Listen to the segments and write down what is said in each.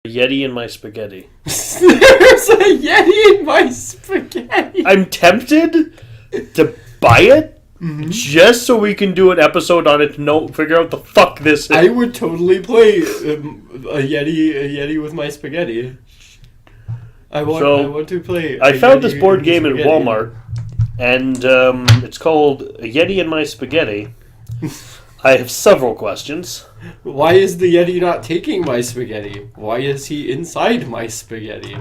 Yeti in my spaghetti. There's a Yeti in my spaghetti. I'm tempted to buy it just so we can do an episode on it to figure out the fuck this is. I would totally play a Yeti with my spaghetti. I want to play. I found this board game at Walmart, and it's called Yeti in My Spaghetti. I have several questions. Why is the Yeti not taking my spaghetti? Why is he inside my spaghetti?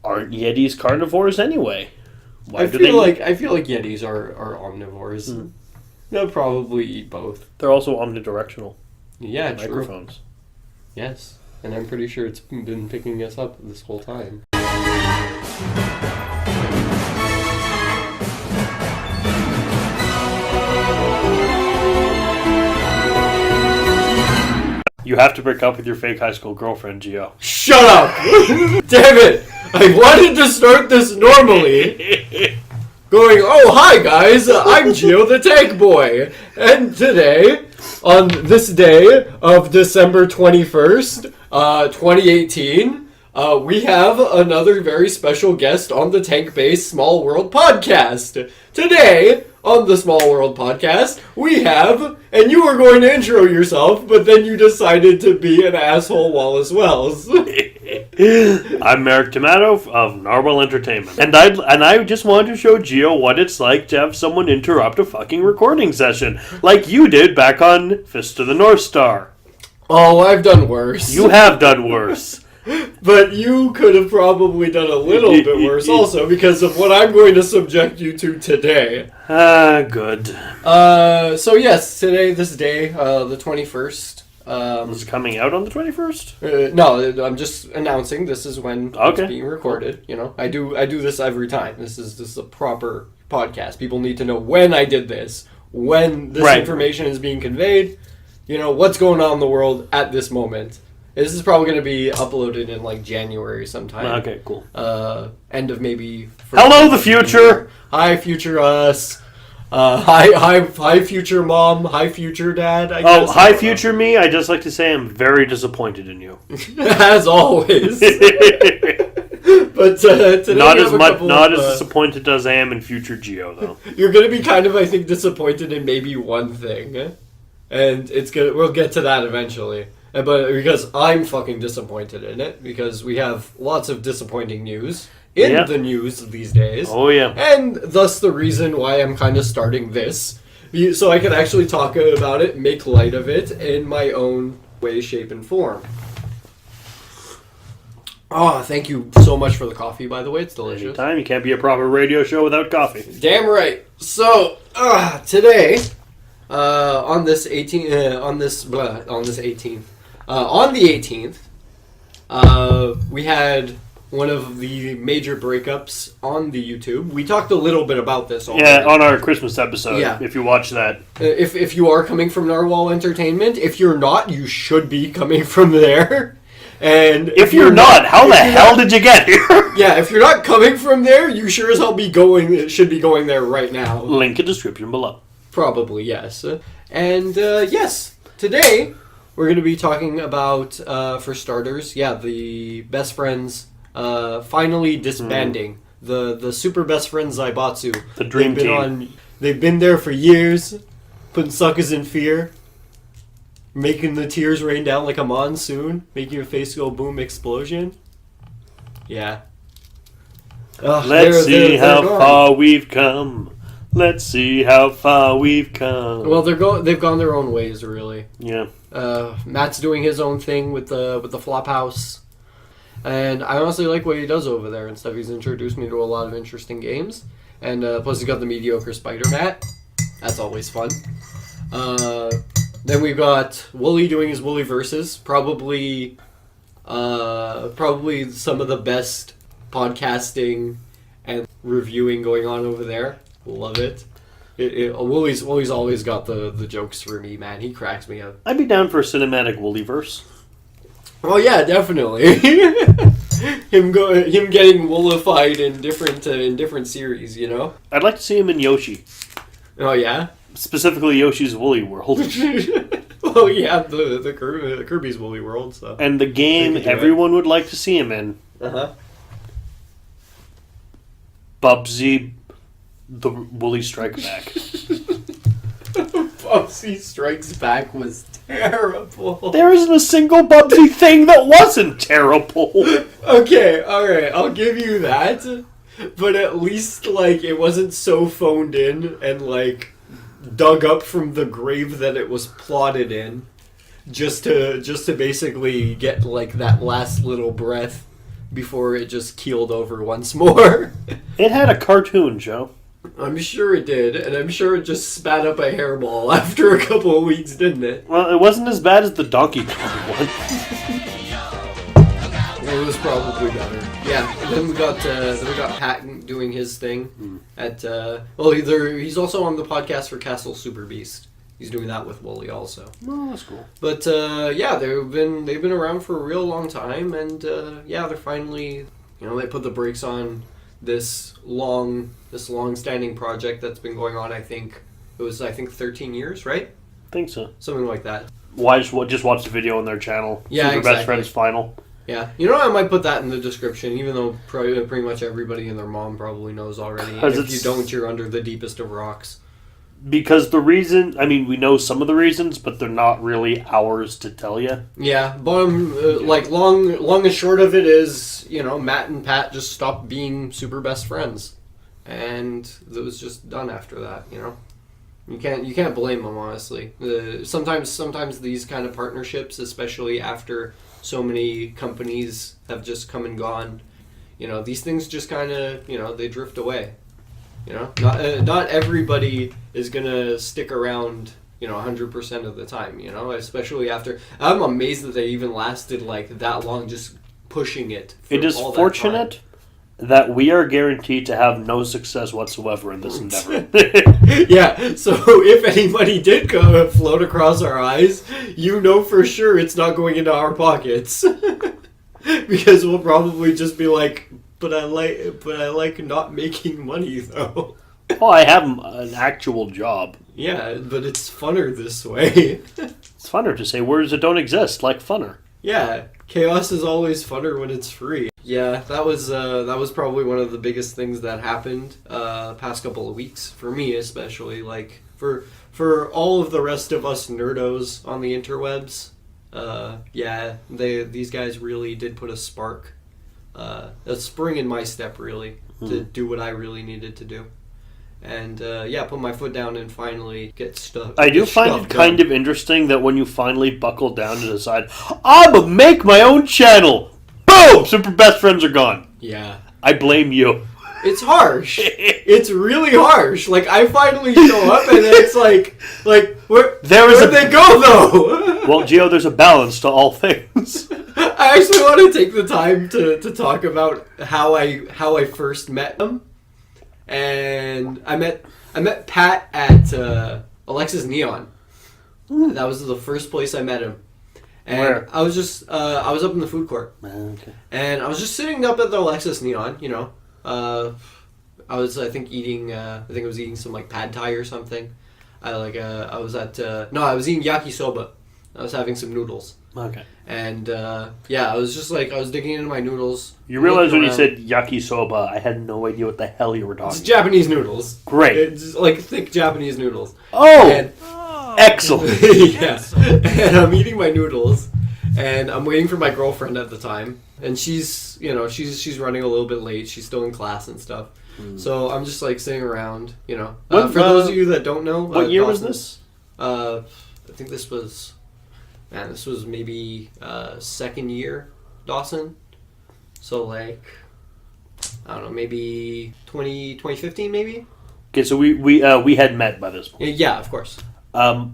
Aren't Yetis carnivores anyway? I feel like Yetis are omnivores. Mm. They'll probably eat both. They're also omnidirectional. Yeah, microphones. True. Yes, and I'm pretty sure it's been picking us up this whole time. You have to break up with your fake high school girlfriend, Gio. Shut up! Damn it! I wanted to start this normally. Going, oh, hi guys, I'm Gio the Tank Boy. And today, on this day of December 21st, 2018, we have another very special guest on the Tank-based Small World podcast. Today, on the Small World podcast, we have, and you were going to intro yourself, but then you decided to be an asshole Wallace Wells. I'm Merrick Tomato of Narwhal Entertainment. And I just wanted to show Gio what it's like to have someone interrupt a fucking recording session, like you did back on Fist of the North Star. Oh, I've done worse. You have done worse. But you could have probably done a little bit worse also because of what I'm going to subject you to today. Good. So yes, today, this day, the 21st. Is it coming out on the 21st? No, I'm just announcing this is when it's being recorded. You know, I do this every time. This is a proper podcast. People need to know when I did this, when this information is being conveyed. You know, what's going on in the world at this moment. This is probably going to be uploaded in like January sometime. Okay, cool. End of maybe. Hello, the future. Hi, future us. Hi, future mom. Hi, future dad. I guess. Hi, future me. I just like to say I'm very disappointed in you. As always. But today not as disappointed as I am in future Gio, though. You're going to be kind of, I think, disappointed in maybe one thing, and we'll get to that eventually. But because I'm fucking disappointed in it, because we have lots of disappointing news in the news these days. Oh, yeah. And thus the reason why I'm kind of starting this. So I can actually talk about it, make light of it in my own way, shape, and form. Oh, thank you so much for the coffee, by the way. It's delicious. Anytime. You can't be a proper radio show without coffee. Damn right. So, today, on the 18th, we had one of the major breakups on the YouTube. We talked a little bit about this already. Yeah, on our Christmas episode, yeah. If you watch that. If you are coming from Narwhal Entertainment, if you're not, you should be coming from there. And if you're not, how the hell did you get here? Yeah, if you're not coming from there, you sure as hell should be going there right now. Link in description below. Probably, yes. And, yes, today we're going to be talking about, for starters, the best friends finally disbanding. The super best friends Zaibatsu. The dream team. They've been there for years, putting suckers in fear, making the tears rain down like a monsoon, making your face go boom explosion. Yeah. Let's see how far we've come. Let's see how far we've come. Well, they've gone their own ways, really. Yeah. Matt's doing his own thing with the flop house. And I honestly like what he does over there and stuff. He's introduced me to a lot of interesting games. And plus he's got the mediocre Spider Mat. That's always fun. Then we've got Wooly doing his Wooly Versus. Probably some of the best podcasting and reviewing going on over there. Love it. Wooly's always got the jokes for me, man. He cracks me up. I'd be down for a cinematic Woolyverse. Oh yeah, definitely. him getting woolified in different series, you know. I'd like to see him in Yoshi. Oh yeah. Specifically Yoshi's Woolly World. Well, yeah, the Kirby's Woolly World, so. And the game everyone would like to see him in. Uh-huh. Bubsy, the Woolly Strike Back. Bubsy Strikes Back was terrible. There isn't a single Bubsy thing that wasn't terrible. Okay, alright, I'll give you that. But at least, like, it wasn't so phoned in and, like, dug up from the grave that it was plotted in. Just to basically get, like, that last little breath before it just keeled over once more. It had a cartoon, Joe. I'm sure it did, and I'm sure it just spat up a hairball after a couple of weeks, didn't it? Well, it wasn't as bad as the Donkey Kong one. It was probably better. Yeah, and then we got Pat doing his thing at he's also on the podcast for Castle Super Beast. He's doing that with Wooly also. Oh, that's cool. But yeah, they've been around for a real long time, and yeah, they're finally, they put the brakes on this long-standing project that's been going on. I think 13 years, right? I think so. Something like that. Why just watch the video on their channel? Yeah, Super exactly. Best Friends Final. Yeah, I might put that in the description, even though pretty much everybody and their mom probably knows already. And if you don't, you're under the deepest of rocks. Because the reason, we know some of the reasons, but they're not really ours to tell you. Yeah, bottom, long and short of it is, Matt and Pat just stopped being super best friends, and it was just done after that. You can't blame them, honestly. Sometimes these kind of partnerships, especially after so many companies have just come and gone, these things just kind of they drift away. Not everybody is gonna stick around 100% of the time, especially after. I'm amazed that they even lasted like that long, just pushing it. It is fortunate that we are guaranteed to have no success whatsoever in this endeavor. Yeah, so if anybody did float across our eyes, for sure it's not going into our pockets. Because we'll probably just be like, but I like not making money though. Oh, I have an actual job. Yeah, but it's funner this way. It's funner to say words that don't exist, like funner. Yeah, chaos is always funner when it's free. Yeah, that was probably one of the biggest things that happened past couple of weeks for me, especially. Like for all of the rest of us nerdos on the interwebs. Yeah, these guys really did put a spring in my step, really, to do what I really needed to do. And, yeah, put my foot down and finally get stuck. I do find it kind of interesting that when you finally buckle down to decide, I'm gonna make my own channel! Boom! Super Best Friends are gone. Yeah. I blame you. It's harsh. It's really harsh. Like, I finally show up and it's like where'd they go, though? Well, Gio, there's a balance to all things. I actually want to take the time to talk about how I first met them. And I met Pat at Alexis Neon. That was the first place I met him. And where? I was just I was up in the food court. Okay. And I was just sitting up at the Alexis Neon, I was eating I was eating some like pad thai or something. I was eating yakisoba. I was having some noodles. Okay. And yeah, I was just I was digging into my noodles. You realize when you said yakisoba, I had no idea what the hell you were talking about. It's Japanese noodles. Great. It's like thick Japanese noodles. Oh! Excellent. Yeah. And I'm eating my noodles, and I'm waiting for my girlfriend at the time. And she's running a little bit late. She's still in class and stuff. So I'm just sitting around, For those of you that don't know. What year was this? I think this was maybe second year Dawson. So I don't know, maybe 2015 maybe? Okay, so we had met by this point. Yeah, of course. I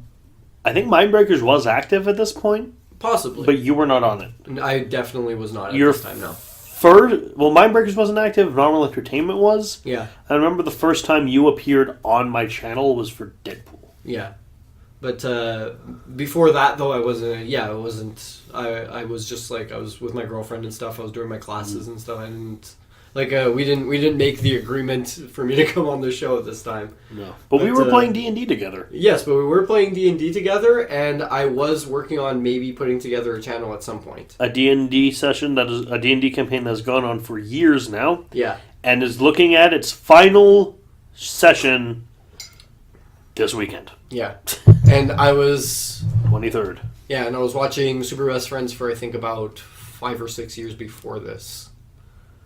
think Mindbreakers was active at this point. Possibly. But you were not on it. I definitely was not at this time, no. Mindbreakers wasn't active, Normal Entertainment was. Yeah. I remember the first time you appeared on my channel was for Deadpool. Yeah. But before that, though, I wasn't. Yeah, I wasn't. I was just I was with my girlfriend and stuff. I was doing my classes and stuff. Like we didn't make the agreement for me to come on the show this time. No, but we were playing D&D together. Yes, but we were playing D&D together, and I was working on maybe putting together a channel at some point. A D&D session that is a D&D campaign that has gone on for years now. Yeah, and is looking at its final session this weekend. Yeah, and I was 23rd. Yeah, and I was watching Super Best Friends for I think about 5 or 6 years before this.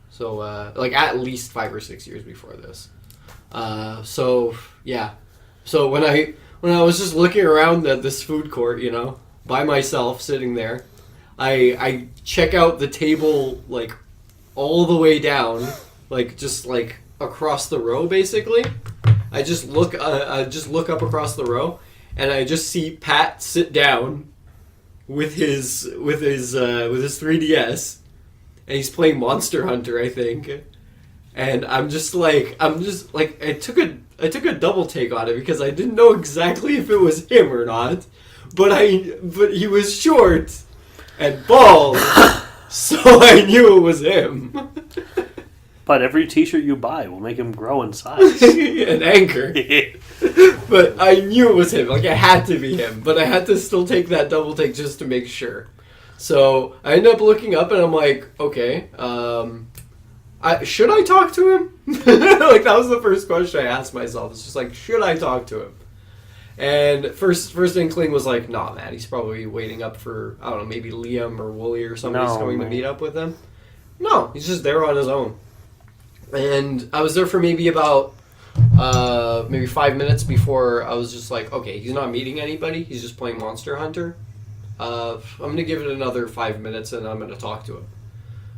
So, like, at least 5 or 6 years before this. So, yeah. So, when I was just looking around at this food court, you know, by myself, sitting there, I check out the table, like, all the way down, like, just, like, across the row, basically. I just look up across the row, and I just see Pat sit down with his 3DS, and he's playing Monster Hunter, I think. And I'm just like I took a double take on it because I didn't know exactly if it was him or not, but he was short and bald, so I knew it was him. But every T-shirt you buy will make him grow in size. An anchor. But I knew it was him. Like, it had to be him. But I had to still take that double take just to make sure. So I ended up looking up and I'm like, okay, should I talk to him? Like, that was the first question I asked myself. It's just like, should I talk to him? And first inkling was like, nah, man, he's probably waiting up for, I don't know, maybe Liam or Wooly or somebody's coming to meet up with him. No, he's just there on his own. And I was there for maybe about maybe 5 minutes before I was just like, okay, he's not meeting anybody. He's just playing Monster Hunter. I'm going to give it another 5 minutes and I'm going to talk to him.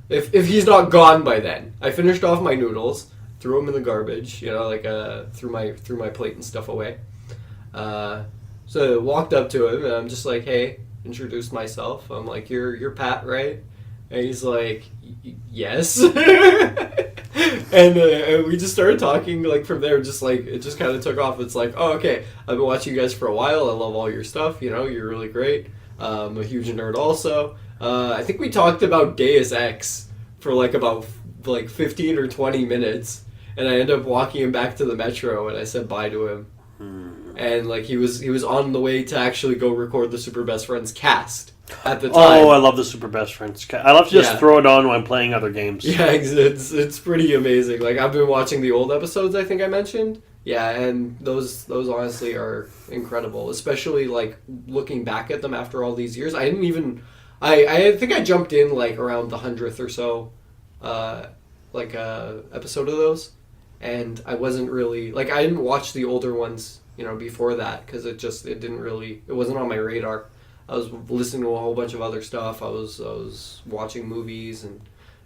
If he's not gone by then. I finished off my noodles, threw them in the garbage, you know, like threw my plate and stuff away. So I walked up to him and I'm just like, hey, introduced myself. I'm like, you're Pat, right? And he's like, yes. And we just started talking, like, from there, just, like, it just kind of took off. It's like, oh, okay, I've been watching you guys for a while. I love all your stuff, you know, you're really great. I'm a huge nerd also. I think we talked about Deus Ex for, like, about, 15 or 20 minutes. And I ended up walking him back to the metro, and I said bye to him. And, like, he was on the way to actually go record the Super Best Friends cast. At the time. Oh, I love the Super Best Friends. I love to just throw it on when I'm playing other games. Yeah, it's pretty amazing. Like, I've been watching the old episodes, I think I mentioned. Yeah, and those honestly are incredible. Especially, like, looking back at them after all these years. I didn't even... I think I jumped in, like, around the 100th or so, episode of those. And I wasn't really... Like, I didn't watch the older ones, you know, before that. Because it wasn't on my radar. I was listening to a whole bunch of other stuff. I was watching movies and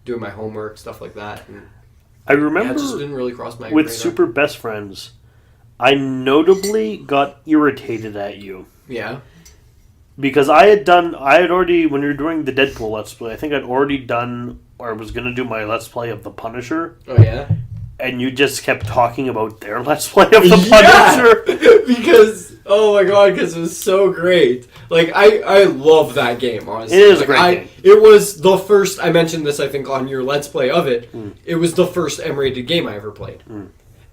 doing my homework, stuff like that. And I remember it just didn't really cross my with radar. Super Best Friends, I notably got irritated at you. Yeah. Because I had already, when you were doing the Deadpool Let's Play, I think I'd already done, or I was going to do my Let's Play of The Punisher. Oh, yeah? And you just kept talking about their Let's Play of The Punisher. Because, oh my god, because it was so great. Like, I love that game, honestly. It is a great game. It was the first, I mentioned this, I think, on your Let's Play of it. It was the first M-rated game I ever played.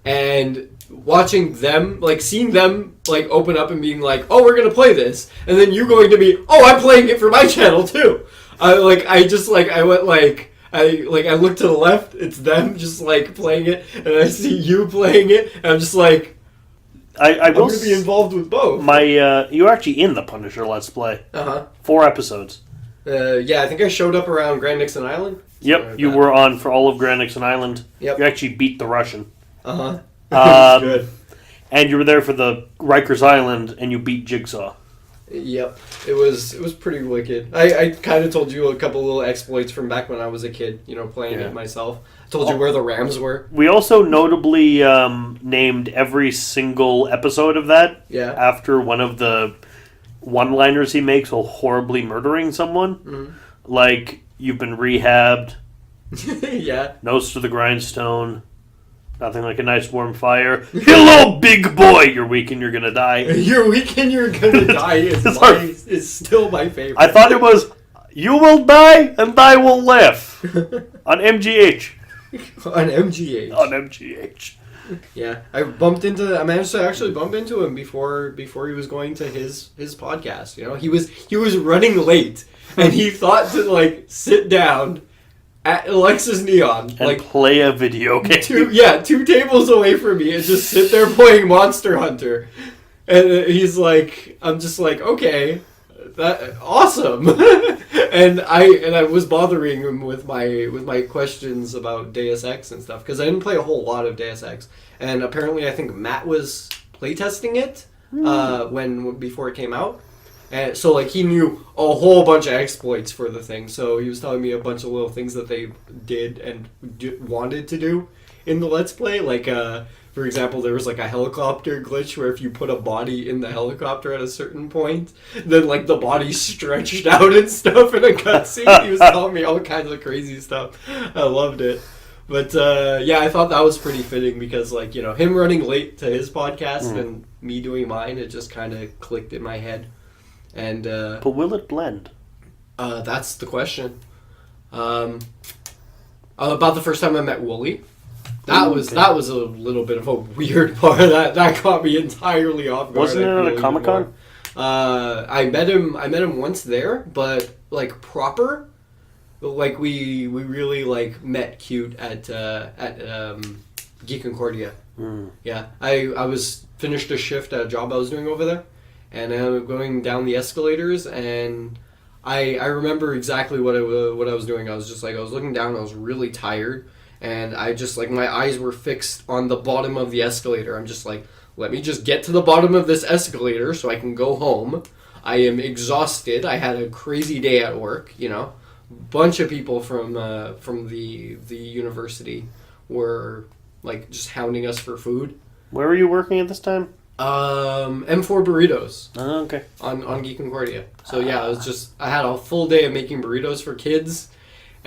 And watching them, like, seeing them, like, open up and being like, oh, we're going to play this. And then you going to be, oh, I'm playing it for my channel, too. I looked to the left, it's them just, like, playing it, and I see you playing it, and I'm just like, I'm going to be involved with both. You were actually in the Punisher Let's Play. 4 episodes. Yeah, I think I showed up around Grand Nixon Island. Yep, like you were on for all of Grand Nixon Island. Yep. You actually beat the Russian. That's good. And you were there for the Rikers Island, and you beat Jigsaw. Yep, it was pretty wicked. I kind of told you a couple little exploits from back when I was a kid, you know, playing it myself. I told you where the Rams were. We also notably named every single episode of that after one of the one-liners he makes while horribly murdering someone. Like, you've been rehabbed. Yeah. Nose to the grindstone. Nothing like a nice warm fire. Hello, big boy! You're weak and you're gonna die. You're weak and you're gonna die is still my favorite. I thought it was, you will die and I will live. On MGH. On MGH. On MGH. Yeah, I managed to actually bump into him before he was going to his podcast. You know, he was running late, and he thought to like sit down at Alexis Neon And like play a video game. two tables away from me and just sit there playing Monster Hunter. And he's like, I'm just like, okay, that awesome. and I was bothering him with my questions about Deus Ex and stuff because I didn't play a whole lot of Deus Ex, and apparently I think Matt was playtesting it before it came out, and so like he knew a whole bunch of exploits for the thing. So he was telling me a bunch of little things that they did and wanted to do in the Let's Play, like for example, there was like a helicopter glitch where if you put a body in the helicopter at a certain point, then like the body stretched out and stuff in a cutscene. He was telling me all kinds of crazy stuff. I loved it. But yeah, I thought that was pretty fitting because like, you know, him running late to his podcast and me doing mine, it just kind of clicked in my head. And but will it blend? That's the question. About the first time I met Wooly. That was a little bit of a weird part. That caught me entirely off guard. Wasn't it at a Comic-Con? I met him once there, but like proper, like we really like met cute at Geek and Cordia. Yeah, I was finished a shift at a job I was doing over there, and I'm going down the escalators, and I remember exactly what I was doing. I was just like, I was looking down, I was really tired. And I just, like, my eyes were fixed on the bottom of the escalator. I'm just like, let me just get to the bottom of this escalator so I can go home. I am exhausted. I had a crazy day at work, you know. Bunch of people from the university were, like, just hounding us for food. Where were you working at this time? M4 Burritos. Oh, okay. On Geek and Cordia. So, yeah, I had a full day of making burritos for kids.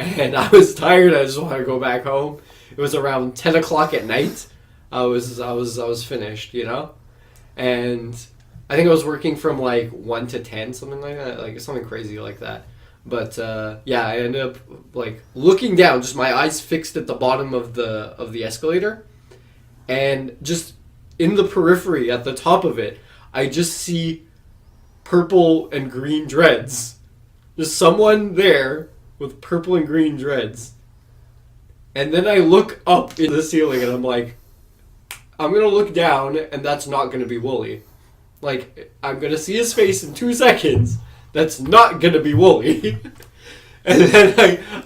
And I was tired. I just wanted to go back home. It was around 10 o'clock at night. I was finished, you know? And I think I was working from like 1 to 10, something like that. Like something crazy like that. But yeah, I ended up like looking down, just my eyes fixed at the bottom of the escalator. And just in the periphery at the top of it, I just see purple and green dreads. Just someone there with purple and green dreads. And then I look up in the ceiling and I'm like, I'm going to look down and that's not going to be Wooly. Like, I'm going to see his face in 2 seconds. That's not going to be Wooly. And then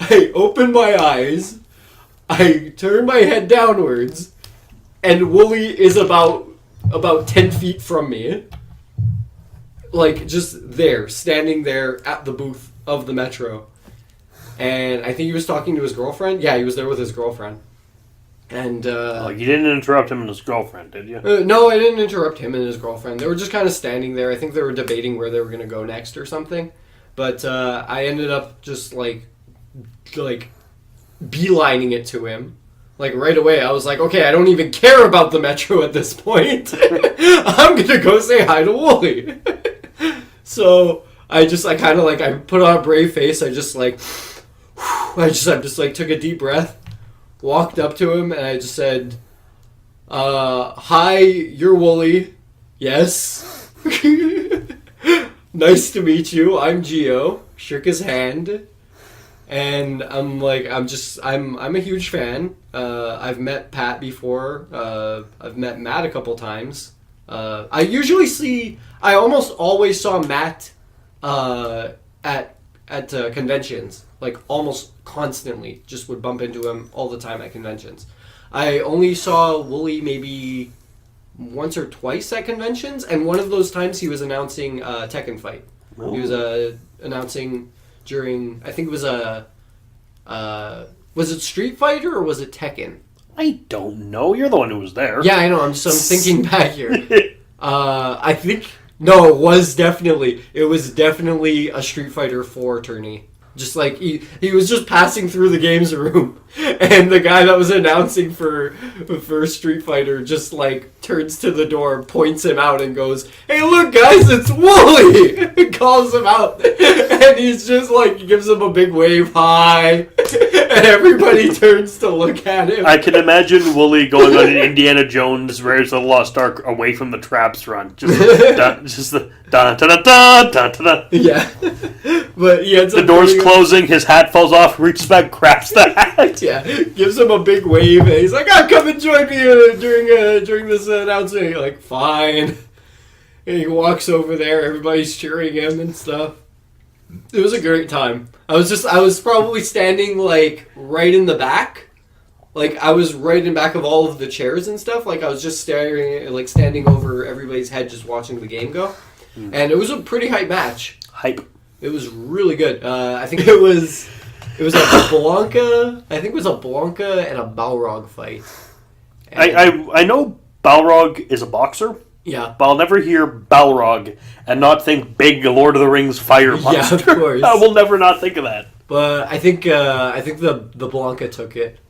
I open my eyes, I turn my head downwards, and Wooly is about 10 feet from me. Like, just there, standing there at the booth of the Metro. And I think he was talking to his girlfriend. Yeah, he was there with his girlfriend. And you didn't interrupt him and his girlfriend, did you? No, I didn't interrupt him and his girlfriend. They were just kind of standing there. I think they were debating where they were going to go next or something. But I ended up just like beelining it to him. Like right away, I was like, okay, I don't even care about the Metro at this point. I'm going to go say hi to Wooly. So I put on a brave face. I just took a deep breath, walked up to him, and I just said, hi, you're Wooly. Yes. Nice to meet you. I'm Gio. Shook his hand. And I'm a huge fan. I've met Pat before. I've met Matt a couple times. I almost always saw Matt at conventions, like almost constantly. Just would bump into him all the time at conventions. I only saw Wooly maybe once or twice at conventions, and one of those times he was announcing Tekken Fight. Oh. He was announcing during, I think it was was it Street Fighter or was it Tekken? I don't know. You're the one who was there. Yeah, I know. I'm thinking back here. I think no, it was definitely a Street Fighter 4 tourney. Just like he was just passing through the games room, and the guy that was announcing for Street Fighter just like turns to the door, points him out, and goes, "Hey, look, guys, it's Wooly!" Calls him out, and he's just like gives him a big wave, hi, And everybody turns to look at him. I can imagine Wooly going on an Indiana Jones Raiders of the Lost Ark away from the traps run. Just the da-da-da-da-da-da-da. Yeah. But he ends the up door's closing, his hat falls off, reaches back, grabs the hat. Yeah, gives him a big wave, and he's like, come and join me during this announcement. You're like, fine. And he walks over there, everybody's cheering him and stuff. It was a great time. I was probably standing, like, right in the back. Like, I was right in back of all of the chairs and stuff. Like, I was just standing over everybody's head just watching the game go. And it was a pretty hype match. Hype. It was really good. I think it was a Blanca. I think it was a Blanca and a Balrog fight. And I know Balrog is a boxer. Yeah. But I'll never hear Balrog and not think big Lord of the Rings fire monster. Yeah, of course. I will never not think of that. But I think the Blanca took it.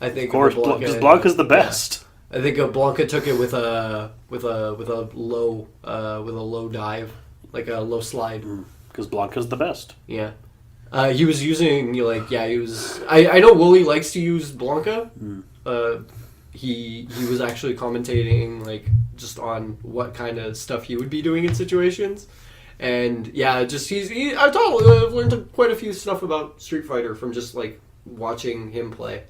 I think of course, because Blanca's the best. Yeah. I think Blanca took it with a low dive, like a low slide. Because Blanca's the best. Yeah. He was using I know Wooly likes to use Blanca. He was actually commentating like just on what kind of stuff he would be doing in situations, and yeah, just I've learned quite a few stuff about Street Fighter from just like watching him play.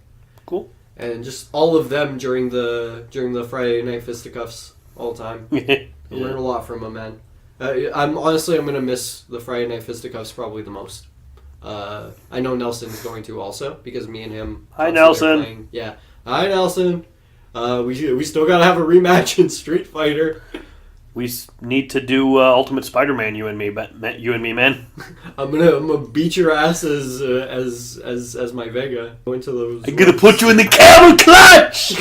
Cool. And just all of them during the Friday Night Fisticuffs all the time. I learned a lot from him, man. I'm gonna miss the Friday Night Fisticuffs probably the most. I know Nelson's going to also because me and him. Hi, Nelson. Yeah. Hi, Nelson. We still gotta have a rematch in Street Fighter. We need to do Ultimate Spider-Man. You and me, man. I'm gonna beat your ass as my Vega. Go into those. I'm gonna put you in the camel clutch.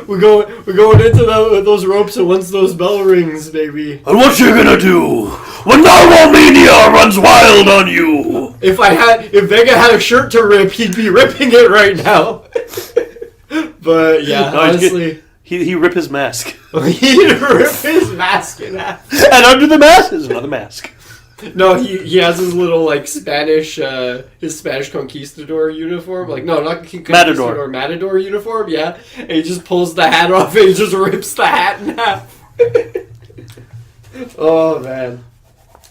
We're going into those ropes, and once those bell rings, baby. And what you gonna do when Narwhalmania runs wild on you? If Vega had a shirt to rip, he'd be ripping it right now. But yeah, no, honestly, he rip his mask. He'd rip his mask in half. And under the mask is another mask. No, he has his little like Spanish conquistador uniform. Like no, not conquistador, matador uniform. Yeah, and he just pulls the hat off and he just rips the hat in half. Oh man.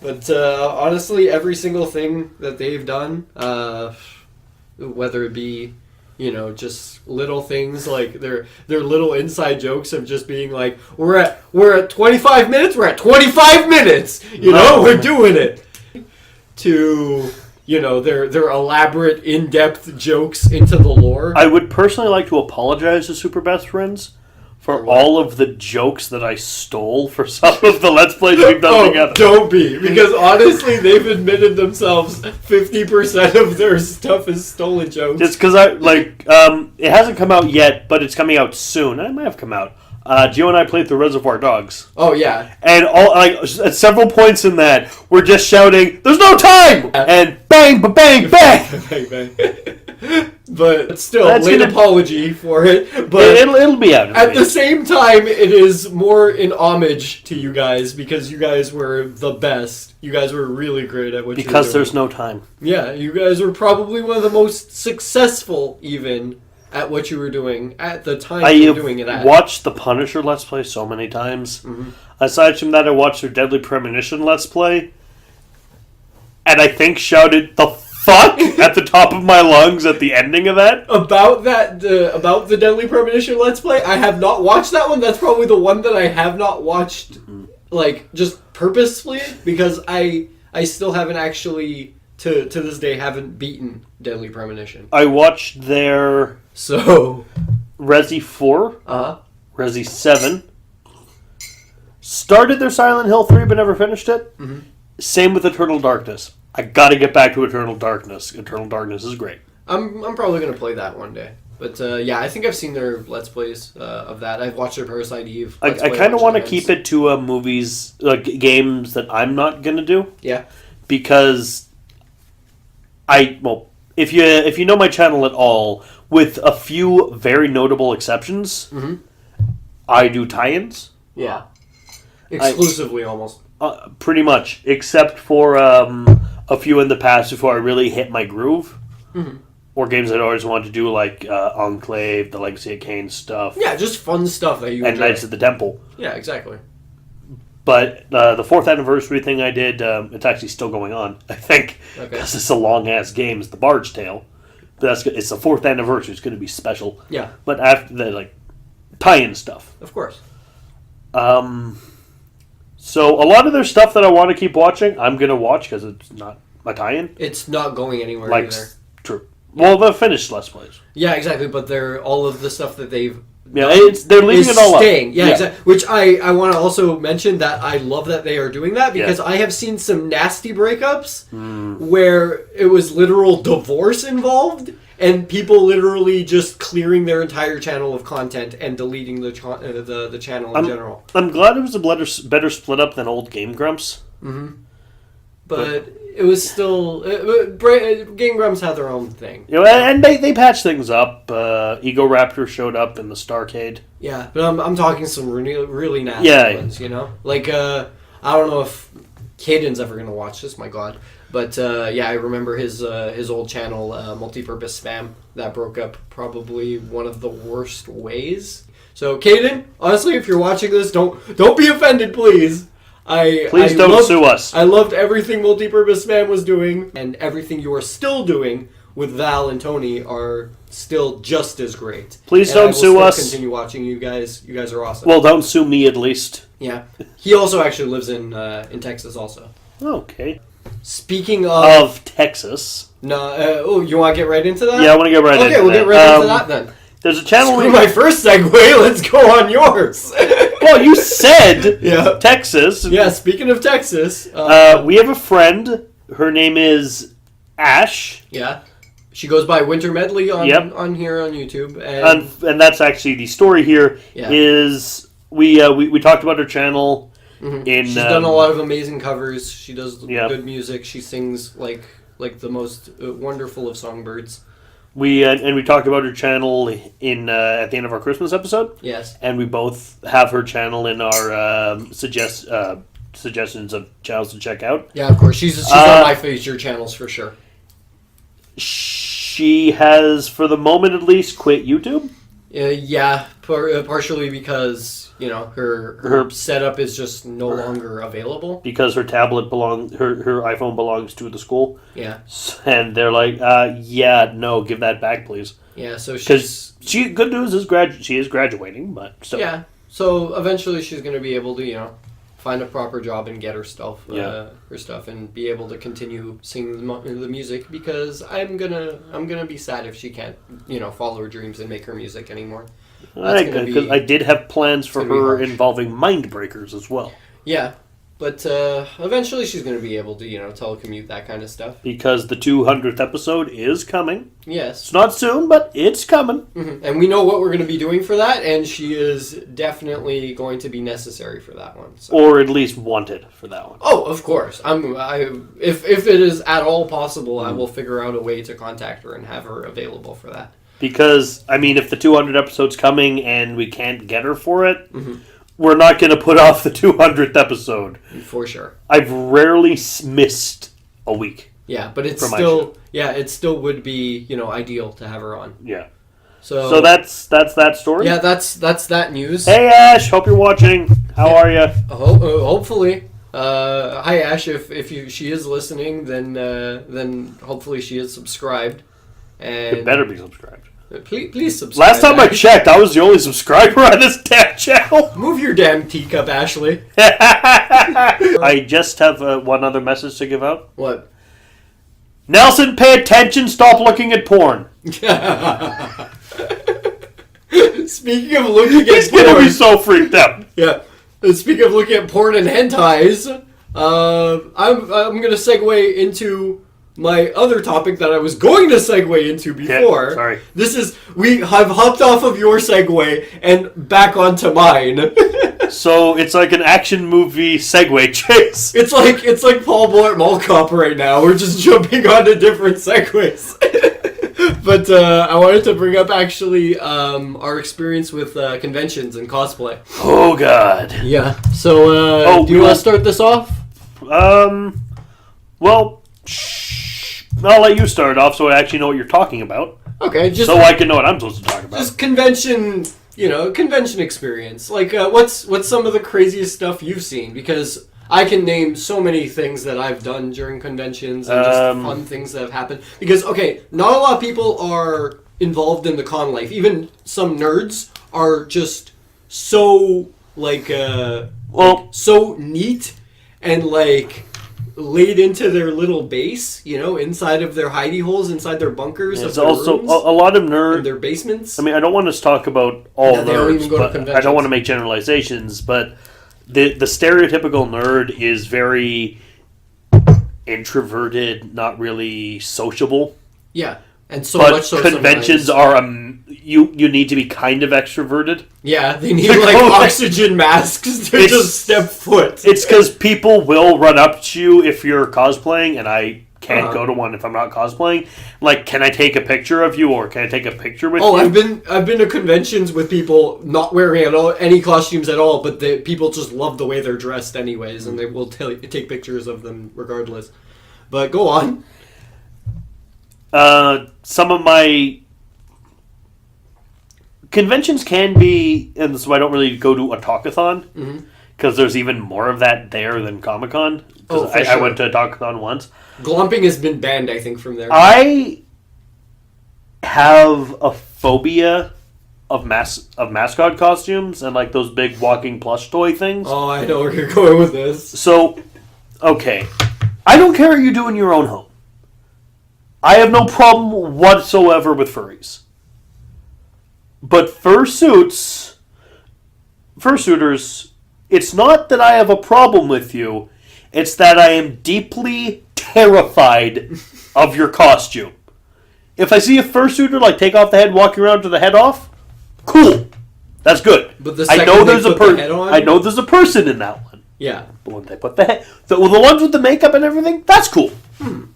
But honestly, every single thing that they've done, whether it be, just little things like their little inside jokes of just being like, we're at 25 minutes, we're at 25 minutes, we're doing it. To their elaborate, in-depth jokes into the lore. I would personally like to apologize to Super Best Friends for all of the jokes that I stole for some of the Let's Plays we've done together. Don't be, because honestly, they've admitted themselves 50% of their stuff is stolen jokes. Just because it hasn't come out yet, but it's coming out soon. It might have come out. Gio and I played through Reservoir Dogs. Oh yeah, and at several points in that, we're just shouting, "There's no time!" and bang, bang, bang, bang, bang. But still, late apology for it. But it'll be out. At the same time, it is more in homage to you guys because you guys were the best. You guys were really great at what you were doing. Because there's no time. Yeah, you guys were probably one of the most successful, even, at what you were doing at the time you were doing it at. I watched the Punisher Let's Play so many times. Mm-hmm. Aside from that, I watched their Deadly Premonition Let's Play. And I think shouted the fuck at the top of my lungs at the ending of that. About the Deadly Premonition Let's Play, I have not watched that one. That's probably the one that I have not watched, just purposefully, because I still haven't actually, to this day, haven't beaten Deadly Premonition. I watched their... Resi 4, Resi 7, started their Silent Hill 3 but never finished it. Mm-hmm. Same with Eternal Darkness. I gotta get back to Eternal Darkness. Eternal Darkness is great. I'm probably gonna play that one day. But I think I've seen their Let's Plays of that. I've watched their Parasite Eve. I kind of want to keep it to movies, games that I'm not gonna do. Yeah. Because if you know my channel at all, with a few very notable exceptions, mm-hmm. I do tie-ins. Yeah. Exclusively, almost. Pretty much, except for a few in the past before I really hit my groove. or games I'd always wanted to do, like Enclave, the Legacy of Kain stuff. Yeah, just fun stuff that you and enjoy. Knights of the Temple. Yeah, exactly. But the 4th anniversary thing I did, it's actually still going on, I think, because it's a long-ass game. It's the Bard's Tale. But it's the 4th anniversary. It's going to be special. Yeah. But after the, like, tie-in stuff. Of course. So a lot of their stuff that I want to keep watching, I'm going to watch because it's not my tie-in. It's not going anywhere Like, either. true. Well, the finished Let's Plays. Yeah, exactly. But they're all of the stuff that they've they're leaving it all staying. up. Yeah, exactly. Which I want to also mention that I love that they are doing that because I have seen some nasty breakups where it was literal divorce involved and people literally just clearing their entire channel of content and deleting the channel in general. I'm glad it was a better split up than old Game Grumps. But it was still... Game Grumps had their own thing. And they patched things up. Ego Raptor showed up in the Starcade. Yeah, but I'm talking some really nasty ones, you know? Like, I don't know if Caden's ever going to watch this, my god. But, I remember his old channel, Multipurpose Spam, that broke up probably one of the worst ways. So, Caden, honestly, if you're watching this, don't be offended, please. Please don't sue us. I loved everything Multipurpose Spam was doing, and everything you are still doing with Val and Tony are still just as great. Please don't sue us. Continue watching you guys. You guys are awesome. Well, don't sue me at least. Yeah. He also actually lives in Texas also. Okay. Speaking of Texas. No. You want to get right into that? Yeah, I want to get right into that. Okay, we'll get right into that then. There's a channel... Screw my first segue. Let's go on yours. Well, you said Texas. Yeah, speaking of Texas... we have a friend. Her name is Ash. Yeah. She goes by Winter Medley on here on YouTube. And that's actually the story here. Is we talked about her channel. She's done a lot of amazing covers. She does good music. She sings like the most wonderful of songbirds. We talked about her channel in at the end of our Christmas episode. Yes. And we both have her channel in our suggestions of channels to check out. Yeah, of course. She's on my feature channels for sure. She has, for the moment at least, quit YouTube. Partially because her setup is just no longer available because her tablet her iPhone belongs to the school. Yeah, and they're like, no, give that back, please. Yeah, so good news is she is graduating, but still. Yeah, so eventually she's going to be able to find a proper job and get her stuff, and be able to continue singing the music because I'm gonna be sad if she can't follow her dreams and make her music anymore. Because I did have plans for her involving Mindbreakers as well. Yeah, but eventually she's going to be able to telecommute that kind of stuff because the 200th episode is coming. Yes, it's not soon, but it's coming, and we know what we're going to be doing for that, and she is definitely going to be necessary for that one, or at least wanted for that one. Oh, of course. If it is at all possible, I will figure out a way to contact her and have her available for that. Because, if the 200 episode's coming and we can't get her for it, we're not going to put off the 200th episode. For sure. I've rarely missed a week. Yeah, but it still would be, ideal to have her on. Yeah. So that's that story? Yeah, that's that news. Hey, Ash, hope you're watching. How are you? Hopefully. Hi, Ash. If she is listening, then hopefully she is subscribed. And you better be subscribed. Please subscribe. Last time I checked, I was the only subscriber on this damn channel. Move your damn teacup, Ashley. I just have one other message to give out. What? Nelson, pay attention. Stop looking at porn. Speaking of looking at porn. He's going to be so freaked out. Yeah. Speaking of looking at porn and hentais, I'm going to segue into my other topic that I was going to segue into before. Yeah, sorry. We have hopped off of your segue and back onto mine. So it's like an action movie segue chase. It's like Paul Blart Mall Cop right now. We're just jumping onto different segues. But I wanted to bring up actually our experience with conventions and cosplay. Oh God. Yeah. So do you want to start this off? Well. I'll let you start off so I actually know what you're talking about. Okay, just so I can know what I'm supposed to talk about. Just convention, convention experience. Like, what's some of the craziest stuff you've seen? Because I can name so many things that I've done during conventions and just fun things that have happened. Because, okay, not a lot of people are involved in the con life. Even some nerds are just so, so neat and, laid into their little base, inside of their hidey holes, inside their bunkers. It's also a lot of nerds in their basements. I mean, I don't want to talk about all nerds. They don't even go to but I don't want to make generalizations, but the stereotypical nerd is very introverted, not really sociable. Yeah, and so but much so conventions are you need to be kind of extroverted. Yeah, they need oxygen masks to just step foot. It's because people will run up to you if you're cosplaying, and I can't go to one if I'm not cosplaying. Like, can I take a picture of you, or can I take a picture with you? Oh, I've been to conventions with people not wearing any costumes at all, but people just love the way they're dressed anyways, and they will take pictures of them regardless. But go on. Some of my conventions can be, and so I don't really go to a talkathon, because there's even more of that there than Comic-Con. Oh, for I sure. went to a talkathon once. Glomping has been banned, I think, from there. I have a phobia of mascot costumes and those big walking plush toy things. Oh, I know where you're going with this. So, okay, I don't care what you do in your own home. I have no problem whatsoever with furries. But fursuiters, it's not that I have a problem with you, it's that I am deeply terrified of your costume. If I see a fursuiter take off the head, walking around to the head off, cool. That's good. But the I know there's I know there's a person in that one. Yeah. But when they put the head, the ones with the makeup and everything, that's cool.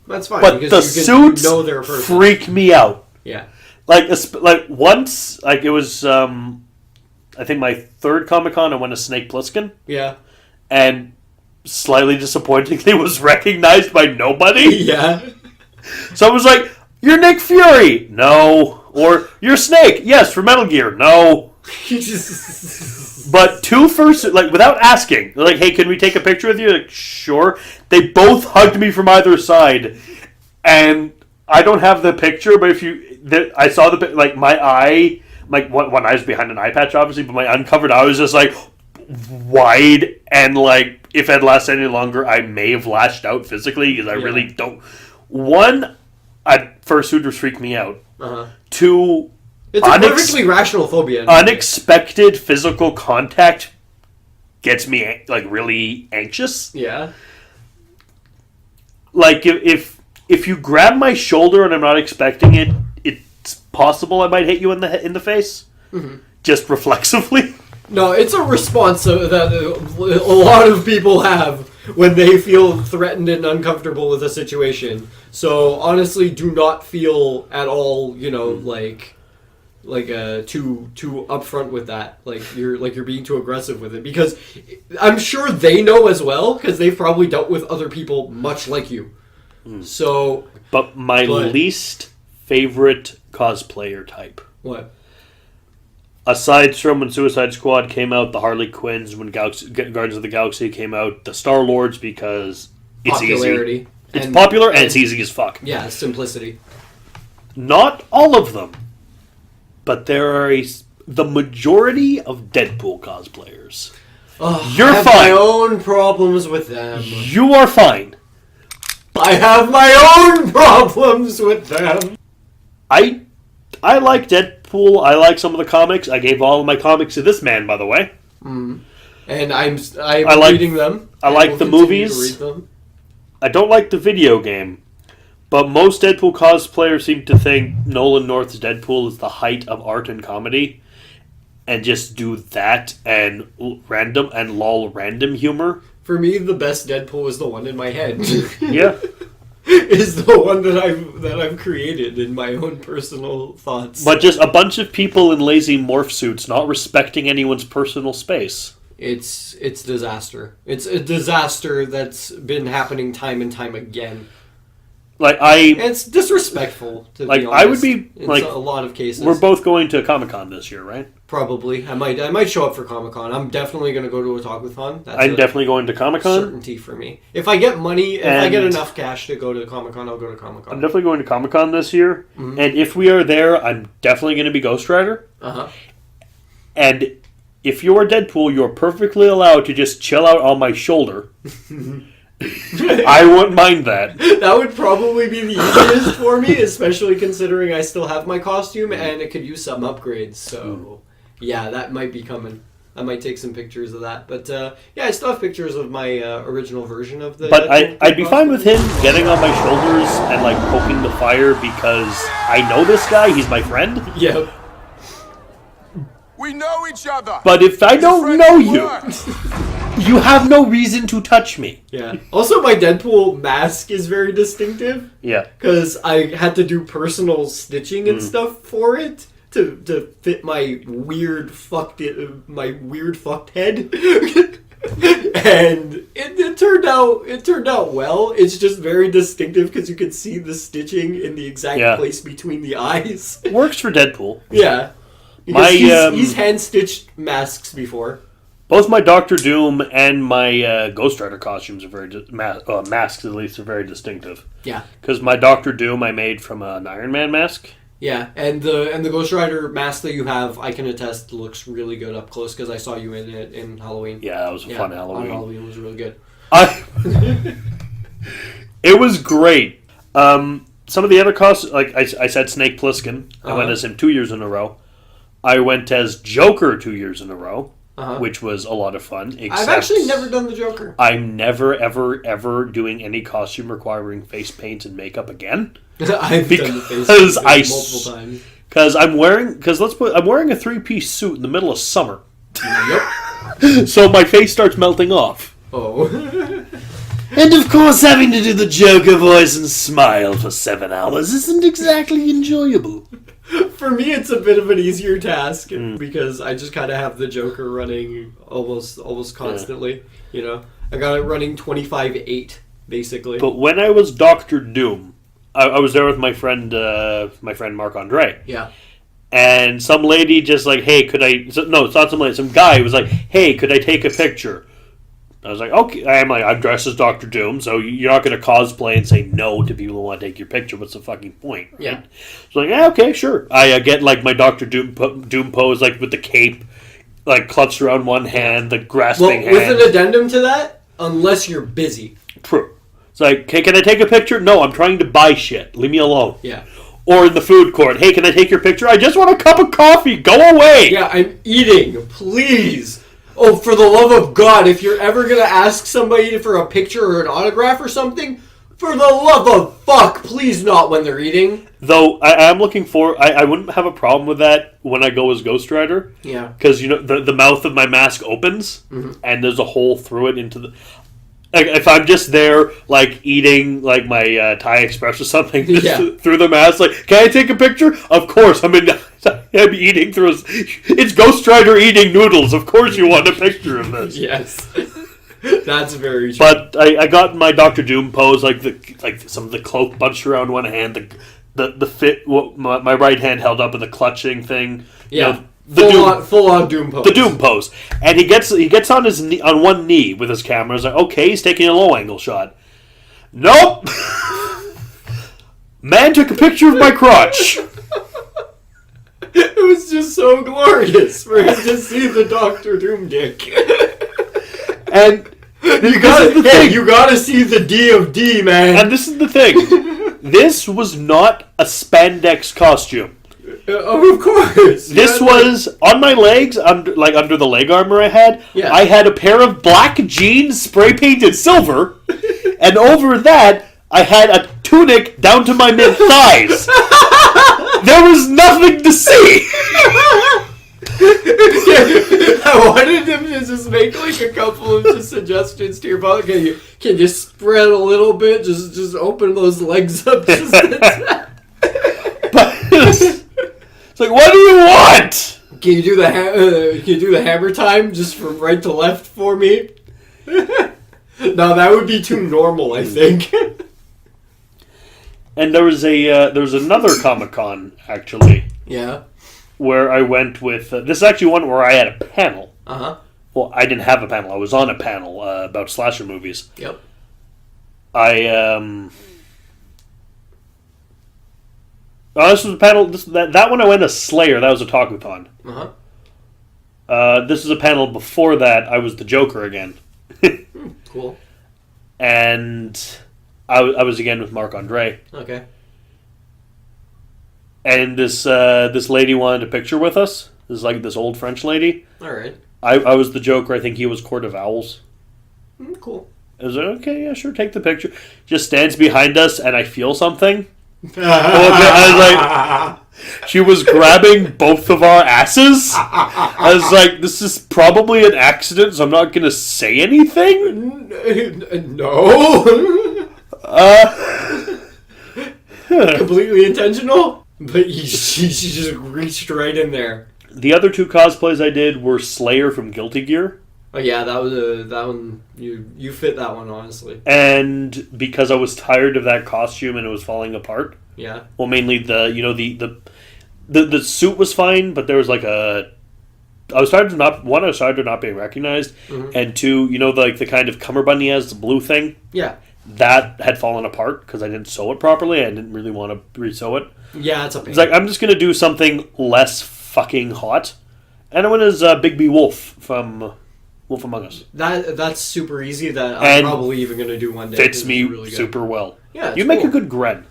That's fine. But the suits freak me out. Yeah. Once, it was, I think my third Comic-Con, I went to Snake Plissken. Yeah. And slightly disappointingly was recognized by nobody. Yeah. So I was like, "You're Nick Fury." No. Or, "You're Snake." Yes, for Metal Gear. No. But two first, without asking, "Hey, can we take a picture with you?" Sure. They both hugged me from either side. And I don't have the picture, but I saw my eye, one eye's behind an eye patch, obviously, but my uncovered eye was just, wide, and, if it lasted any longer, I may have lashed out physically, because I really don't. One, fursuiters freak me out. Two, it's a perfectly rational phobia. Unexpected physical contact gets me, really anxious. Yeah. If you grab my shoulder and I'm not expecting it, it's possible I might hit you in the face, just reflexively. No, it's a response that a lot of people have when they feel threatened and uncomfortable with a situation. So honestly, do not feel at all, too upfront with that. You're being too aggressive with it, because I'm sure they know as well, because they've probably dealt with other people much like you. So, but my least favorite cosplayer type. What? Aside from when Suicide Squad came out, the Harley Quinns, when Guardians of the Galaxy came out, the Star-Lords, because it's popularity. Easy. It's popular and it's easy as fuck. Yeah, simplicity. Not all of them, but there are the majority of Deadpool cosplayers. You're fine. I have my own problems with them. You are fine. I have my own problems with them. I like Deadpool. I like some of the comics. I gave all of my comics to this man, by the way. And I'm reading them. I like the movies. I don't like the video game. But most Deadpool cosplayers seem to think Nolan North's Deadpool is the height of art and comedy. And just do that and random humor. For me, the best Deadpool is the one in my head. Yeah. Is the one that I've created in my own personal thoughts. But just a bunch of people in lazy morph suits not respecting anyone's personal space. It's disaster. It's a disaster that's been happening time and time again. Like And it's disrespectful to like be honest. I would be in like a lot of cases. we're both going to Comic-Con this year, right? Probably. I might show up for Comic-Con. I'm definitely going to go to Otaku-thon. That's I'm definitely going to Comic-Con. certainty for me. If I get money, if I get enough cash to go to Comic-Con, I'll go to Comic-Con. I'm definitely going to Comic-Con this year, and if we are there, I'm definitely going to be Ghost Rider. Uh-huh. And if you are Deadpool, you're perfectly allowed to just chill out on my shoulder. I wouldn't mind that. That would probably be the easiest for me, especially considering I still have my costume and it could use some upgrades. So, yeah, that might be coming. I might take some pictures of that. But, yeah, I still have pictures of my original version of the... But I'd be fine with him getting on my shoulders and, like, poking the fire because I know this guy. He's my friend. Yep. We know each other. But if I don't know you, you have no reason to touch me. Yeah. Also, my Deadpool mask is very distinctive. Yeah. Because I had to do personal stitching and stuff for it to fit my weird fucked head. And it turned out well. It's just very distinctive because you can see the stitching in the exact place between the eyes. Works for Deadpool. Yeah. He's hand-stitched masks before. Both my Doctor Doom and my Ghost Rider costumes are very masks at least are very distinctive. Yeah. Because my Doctor Doom I made from an Iron Man mask. Yeah, and the Ghost Rider mask that you have, I can attest, looks really good up close because I saw you in it in Halloween. Yeah, that was a fun Halloween. On Halloween was really good. It was great. Some of the other costumes, like I said, Snake Plissken. I went as him 2 years in a row. I went as Joker 2 years in a row, which was a lot of fun. I've actually never done the Joker. I'm never, ever, ever doing any costume requiring face paint and makup again. I've done the face paint multiple times. Because I'm wearing a 3-piece suit in the middle of summer. Yep. So my face starts melting off. Oh. And of course, having to do the Joker voice and smile for 7 hours isn't exactly enjoyable. For me, it's a bit of an easier task because I just kind of have the Joker running almost constantly. You know, I got it running 25/8 basically. But when I was Doctor Doom, I was there with my friend Marc Andre. Yeah. And some lady just like, hey, could I? No, it's not some lady. Some guy was like, hey, could I take a picture? I was like, okay. I'm dressed as Doctor Doom, so you're not going to cosplay and say no to people who want to take your picture. What's the fucking point? Right? Yeah. So like, yeah, okay, sure. I get like my Doctor Doom pose, like with the cape, like clutched around one hand, the grasping hand. With an addendum to that, unless you're busy. True. It's like, hey, can I take a picture? No, I'm trying to buy shit. Leave me alone. Yeah. Or in the food court, hey, can I take your picture? I just want a cup of coffee. Go away. Yeah, I'm eating. Please. Oh, for the love of God, if you're ever going to ask somebody for a picture or an autograph or something, for the love of fuck, please not when they're eating. Though, I am looking for... I wouldn't have a problem with that when I go as Ghost Rider. Yeah. Because, you know, the mouth of my mask opens, and there's a hole through it into the... Like, if I'm just there, like, eating, like, my Thai Express or something, through the mask, like, can I take a picture? Of course, I'm eating through... It's Ghost Rider eating noodles. Of course you want a picture of this. Yes. That's very true. But I got my Doctor Doom pose, like some of the cloak bunched around one hand, the fit, my right hand held up in the clutching thing. Yeah. You know, full on Doom pose. The Doom pose. And he gets on his knee, on one knee with his camera. He's like, okay, he's taking a low angle shot. Nope. Man took a picture of my crotch. It was just so glorious for him to see the Doctor Doom dick. And you gotta see the D of D, man. And this is the thing. This was not a spandex costume. Of course. This was on my legs, under the leg armor I had. Yeah. I had a pair of black jeans spray painted silver, and over that I had a tunic down to my mid thighs. There was nothing to see. I wanted him to just make like a couple of just suggestions to your body. Can you spread a little bit? Just open those legs up. It's like, what do you want? Can you do the hammer time just from right to left for me? No, that would be too normal, I think. And there was another Comic-Con, actually, Yeah. where I went with... this is actually one where I had a panel. Uh-huh. Well, I didn't have a panel. I was on a panel about slasher movies. Yep. This was a panel... that one I went as Slayer. That was a Talkathon. Uh-huh. This is a panel before that. I was the Joker again. Cool. And I was again with Marc Andre. Okay. And this lady wanted a picture with us. This is like this old French lady. All right. I was the Joker. I think he was Court of Owls. Cool. I was like, okay, yeah, sure, take the picture. Just stands behind us, and I feel something. I was like, she was grabbing both of our asses. I was like, this is probably an accident, so I'm not going to say anything. No. Completely intentional? But she just reached right in there. The other two cosplays I did were Slayer from Guilty Gear. Oh yeah, that one. You fit that one, honestly. And because I was tired of that costume and it was falling apart. Yeah. Well, mainly the suit was fine, but there was like I was tired of not being recognized, and two, the kind of cummerbund he has, the blue thing. Yeah. That had fallen apart because I didn't sew it properly. I didn't really want to re-sew it. Yeah, it's a pain. It's like, I'm just going to do something less fucking hot. And I went as Big B Wolf from Wolf Among Us. That's super easy. That I'm probably even going to do one day. Fits me really super well. Yeah, you make a good Gren.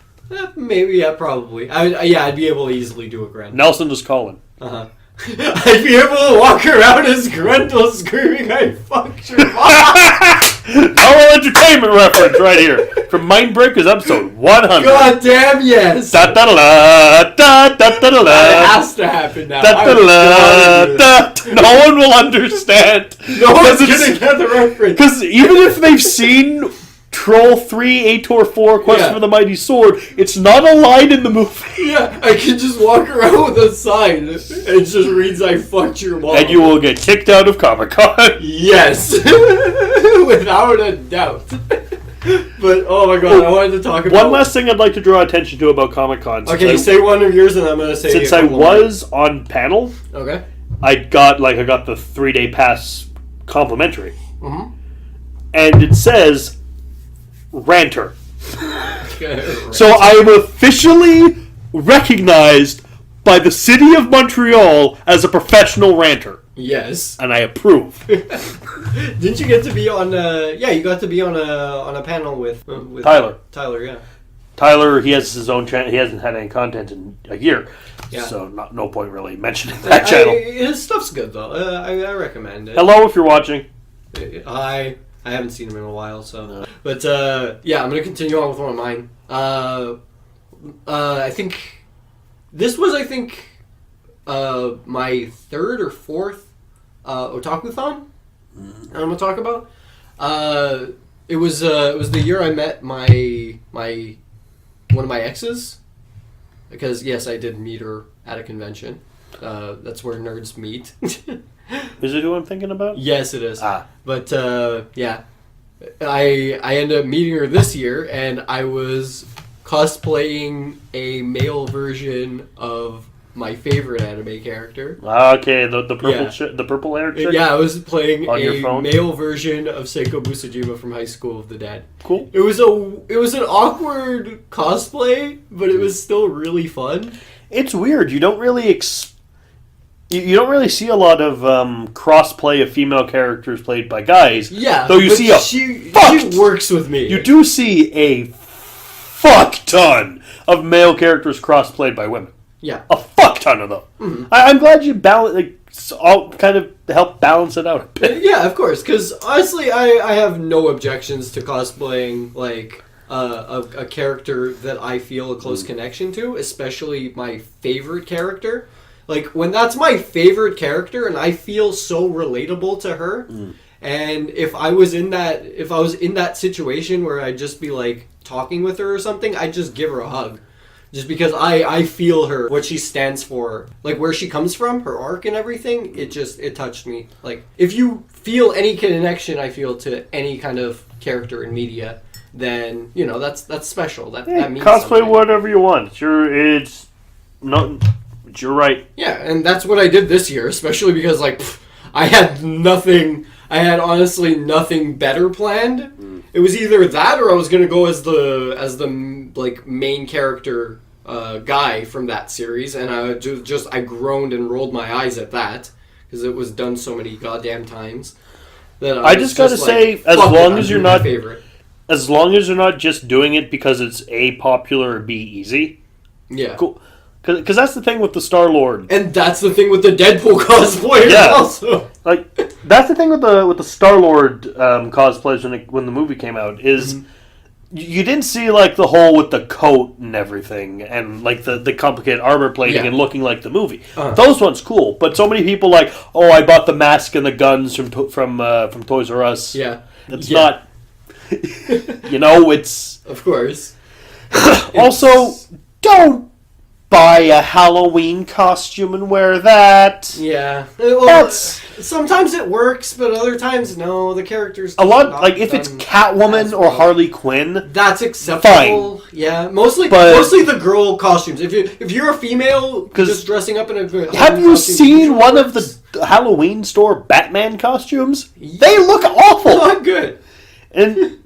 Maybe, yeah, probably. I'd be able to easily do a Gren. Nelson is calling. Uh-huh. I'd be able to walk around as Grendel screaming, I fucked your mom! Normal entertainment reference right here. From Mindbreakers episode 100. God damn yes! Da da da da da da da. That has to happen now. Da da da da. No one will understand. No one's gonna get the reference. Because even if they've seen Troll 3, Ator 4, Quest for the Mighty Sword, it's not a line in the movie. Yeah, I can just walk around with a sign. It just reads, I fucked your mom. And you will get kicked out of Comic-Con. Yes. Without a doubt. But, oh my god, I wanted to talk about... One last thing I'd like to draw attention to about Comic-Con. Okay, say one of yours and I'm going to say... Since I was on panel, okay, I got the 3-day pass complimentary. Mm-hmm. And it says... Ranter. right. So I am officially recognized by the city of Montreal as a professional ranter. Yes. And I approve. Didn't you get to be on you got to be on a panel with Tyler. Tyler, yeah. Tyler, he has his own channel. He hasn't had any content in a year. Yeah. So no point really mentioning that channel. His stuff's good though. I recommend it. Hello if you're watching. Hi. I haven't seen him in a while, so. No. But, I'm going to continue on with one of mine. I think... This was, my third or fourth Otaku-thon I'm going to talk about. It was the year I met one of my exes. Because, yes, I did meet her at a convention. That's where nerds meet. Is it who I'm thinking about? Yes, it is. But, I ended up meeting her this year, and I was cosplaying a male version of my favorite anime character. Okay, the purple the purple hair chick? Yeah, I was playing on your phone? male version of Seiko Busujima from High School of the Dead. Cool. It was an awkward cosplay, but it was still really fun. It's weird. You don't really you don't really see a lot of cross-play of female characters played by guys. Yeah, though she works with me. You do see a fuck ton of male characters cross-played by women. Yeah, a fuck ton of them. Mm-hmm. I'm glad you all kind of help balance it out a bit. Yeah, of course. Because honestly, I have no objections to cosplaying a character that I feel a close connection to, especially my favorite character. Like, when that's my favorite character and I feel so relatable to her, and if I was in that situation where I'd just be, like, talking with her or something, I'd just give her a hug. Just because I feel her, what she stands for, like, where she comes from, her arc and everything, it touched me. Like, if you feel any connection I feel to any kind of character in media, then that's special. That means cosplay something. whatever you want. It's you're right. Yeah, and that's what I did this year, especially because I had nothing. I had honestly nothing better planned. It was either that or I was gonna go as the main character guy from that series, and I groaned and rolled my eyes at that because it was done so many goddamn times. That I just gotta say, as long as you're not just doing it because it's A, popular, or B, easy. Yeah. Cool. Because that's the thing with the Star-Lord. And that's the thing with the Deadpool cosplayers also. That's the thing with the Star-Lord cosplays when the movie came out, is you didn't see, the whole with the coat and everything, and, the complicated armor plating and looking like the movie. Those ones, cool. But so many people I bought the mask and the guns from Toys R Us. Yeah. It's not... it's... Of course. Also, don't buy a Halloween costume and wear that. Yeah. Well, sometimes it works, but other times no. The characters a lot if it's Catwoman or Harley Quinn, that's acceptable. Fine. Yeah, mostly the girl costumes. If you're a female just dressing up in a have you seen one of the Halloween store Batman costumes? They look awful. Not good. And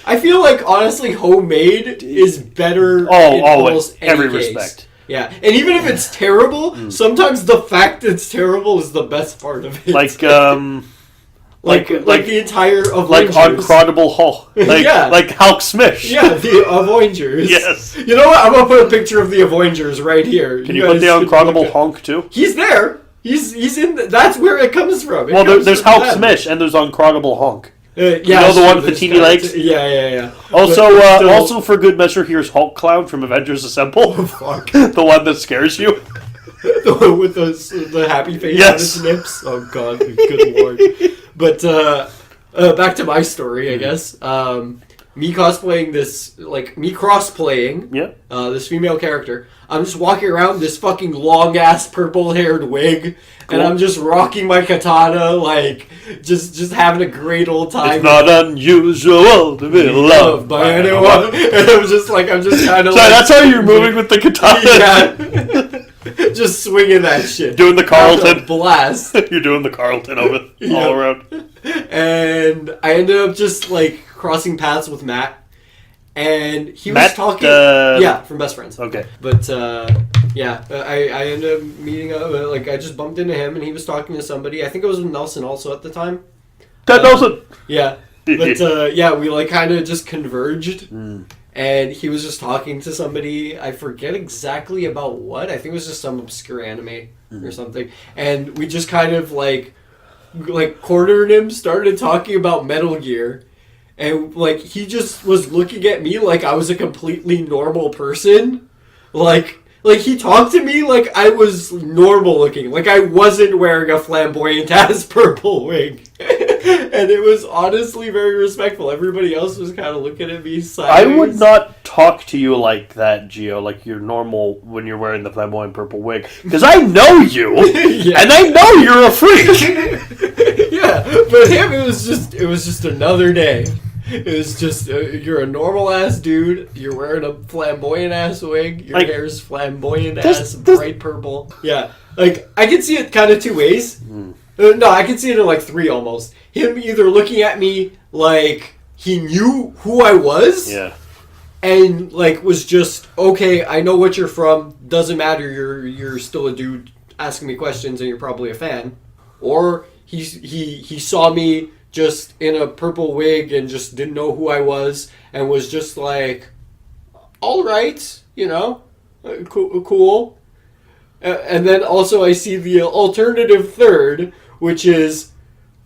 I feel honestly, homemade is better in almost every any case. Respect. Yeah, and even if it's terrible, sometimes the fact it's terrible is the best part of it. Like the entire Avengers. Uncredible Hulk. Like Hulk Smish. Yeah, the Avengers. Yes. You know what? I'm gonna put a picture of the Avengers right here. Can you put the Uncredible Hulk too? He's there. He's in. That's where it comes from. There's Hulk Smish and there's Uncredible Hulk. The one with the teeny legs? Yeah. Also, for good measure, here's Hulk Clown from Avengers Assemble. Oh, fuck. The one that scares you. The one with the happy face on his lips. Oh, God. Good Lord. But, back to my story, I guess. Me cosplaying this, cross-playing this female character. I'm just walking around this fucking long-ass purple-haired wig, and I'm just rocking my katana, just having a great old time. It's not unusual to be loved by anyone. And I'm just kind of that's how you're moving with the katana? Yeah. Just swinging that shit. Doing the Carlton. Blast. You're doing the Carlton of it all around. And I ended up just, crossing paths with Matt. And he Matt, was talking... from Best Friends. Okay. But, I ended up meeting up... I just bumped into him, and he was talking to somebody. I think it was with Nelson also at the time. Nelson! Yeah. But, we, kind of just converged. And he was just talking to somebody. I forget exactly about what. I think it was just some obscure anime or something. And we just kind of, cornered him, started talking about Metal Gear. And, he just was looking at me like I was a completely normal person. He talked to me like I was normal looking. Like I wasn't wearing a flamboyant-ass purple wig. And it was honestly very respectful. Everybody else was kind of looking at me sideways. I would not talk to you like that, Gio, like you're normal when you're wearing the flamboyant purple wig. Because I know you, and I know you're a freak. Yeah, but him, it was just another day. It was just, you're a normal-ass dude, you're wearing a flamboyant-ass wig, your hair's flamboyant-ass, bright purple. Yeah, I can see it kind of two ways. No, I can see it in, three almost. Him either looking at me like he knew who I was, and, was just, okay, I know what you're from, doesn't matter, you're still a dude asking me questions and you're probably a fan. Or he saw me just in a purple wig and just didn't know who I was and was just like, all right, cool. And then also I see the alternative third, which is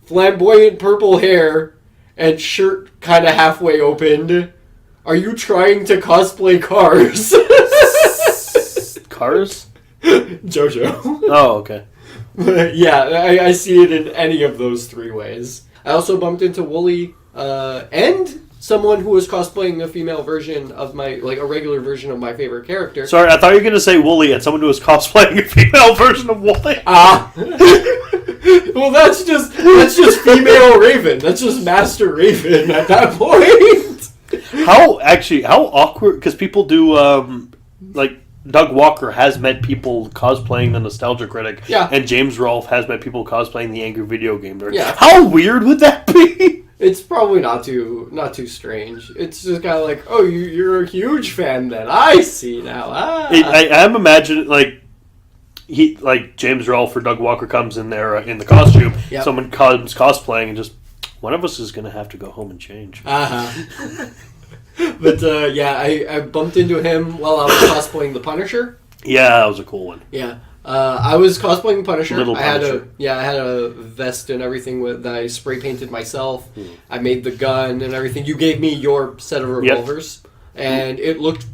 flamboyant purple hair and shirt kind of halfway opened. Are you trying to cosplay Cars? Cars? JoJo. Oh, okay. Yeah, I see it in any of those three ways. I also bumped into Wooly and someone who was cosplaying a female version of my, a regular version of my favorite character. Sorry, I thought you were going to say Wooly and someone who was cosplaying a female version of Wooly. Well, that's just female Raven. That's just Master Raven at that point. How awkward? Because people do like Doug Walker has met people cosplaying the Nostalgia Critic, Yeah. and James Rolfe has met people cosplaying the Angry Video Game Nerd. Yeah. How weird would that be? It's probably not too strange. It's just kind of like, oh, you're a huge fan then. I see now. I'm imagining like James Rolfe or Doug Walker comes in there in the costume. Yep. Someone comes cosplaying and just one of us is going to have to go home and change. But I bumped into him while I was cosplaying the Punisher. Yeah, that was a cool one. Yeah. I was cosplaying the Punisher. Little I had Punisher. I had a vest and everything that I spray painted myself. I made the gun and everything. You gave me your set of revolvers, and it looked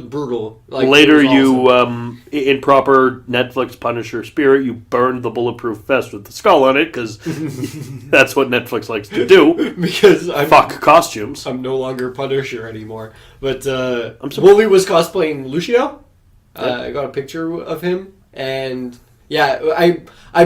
brutal. Like, later, it was you awesome. in proper Netflix Punisher spirit, you burned the bulletproof vest with the skull on it because that's what Netflix likes to do. Because Fuck costumes. I'm no longer Punisher anymore. But Wooly was cosplaying Lucio. I got a picture of him. And yeah, I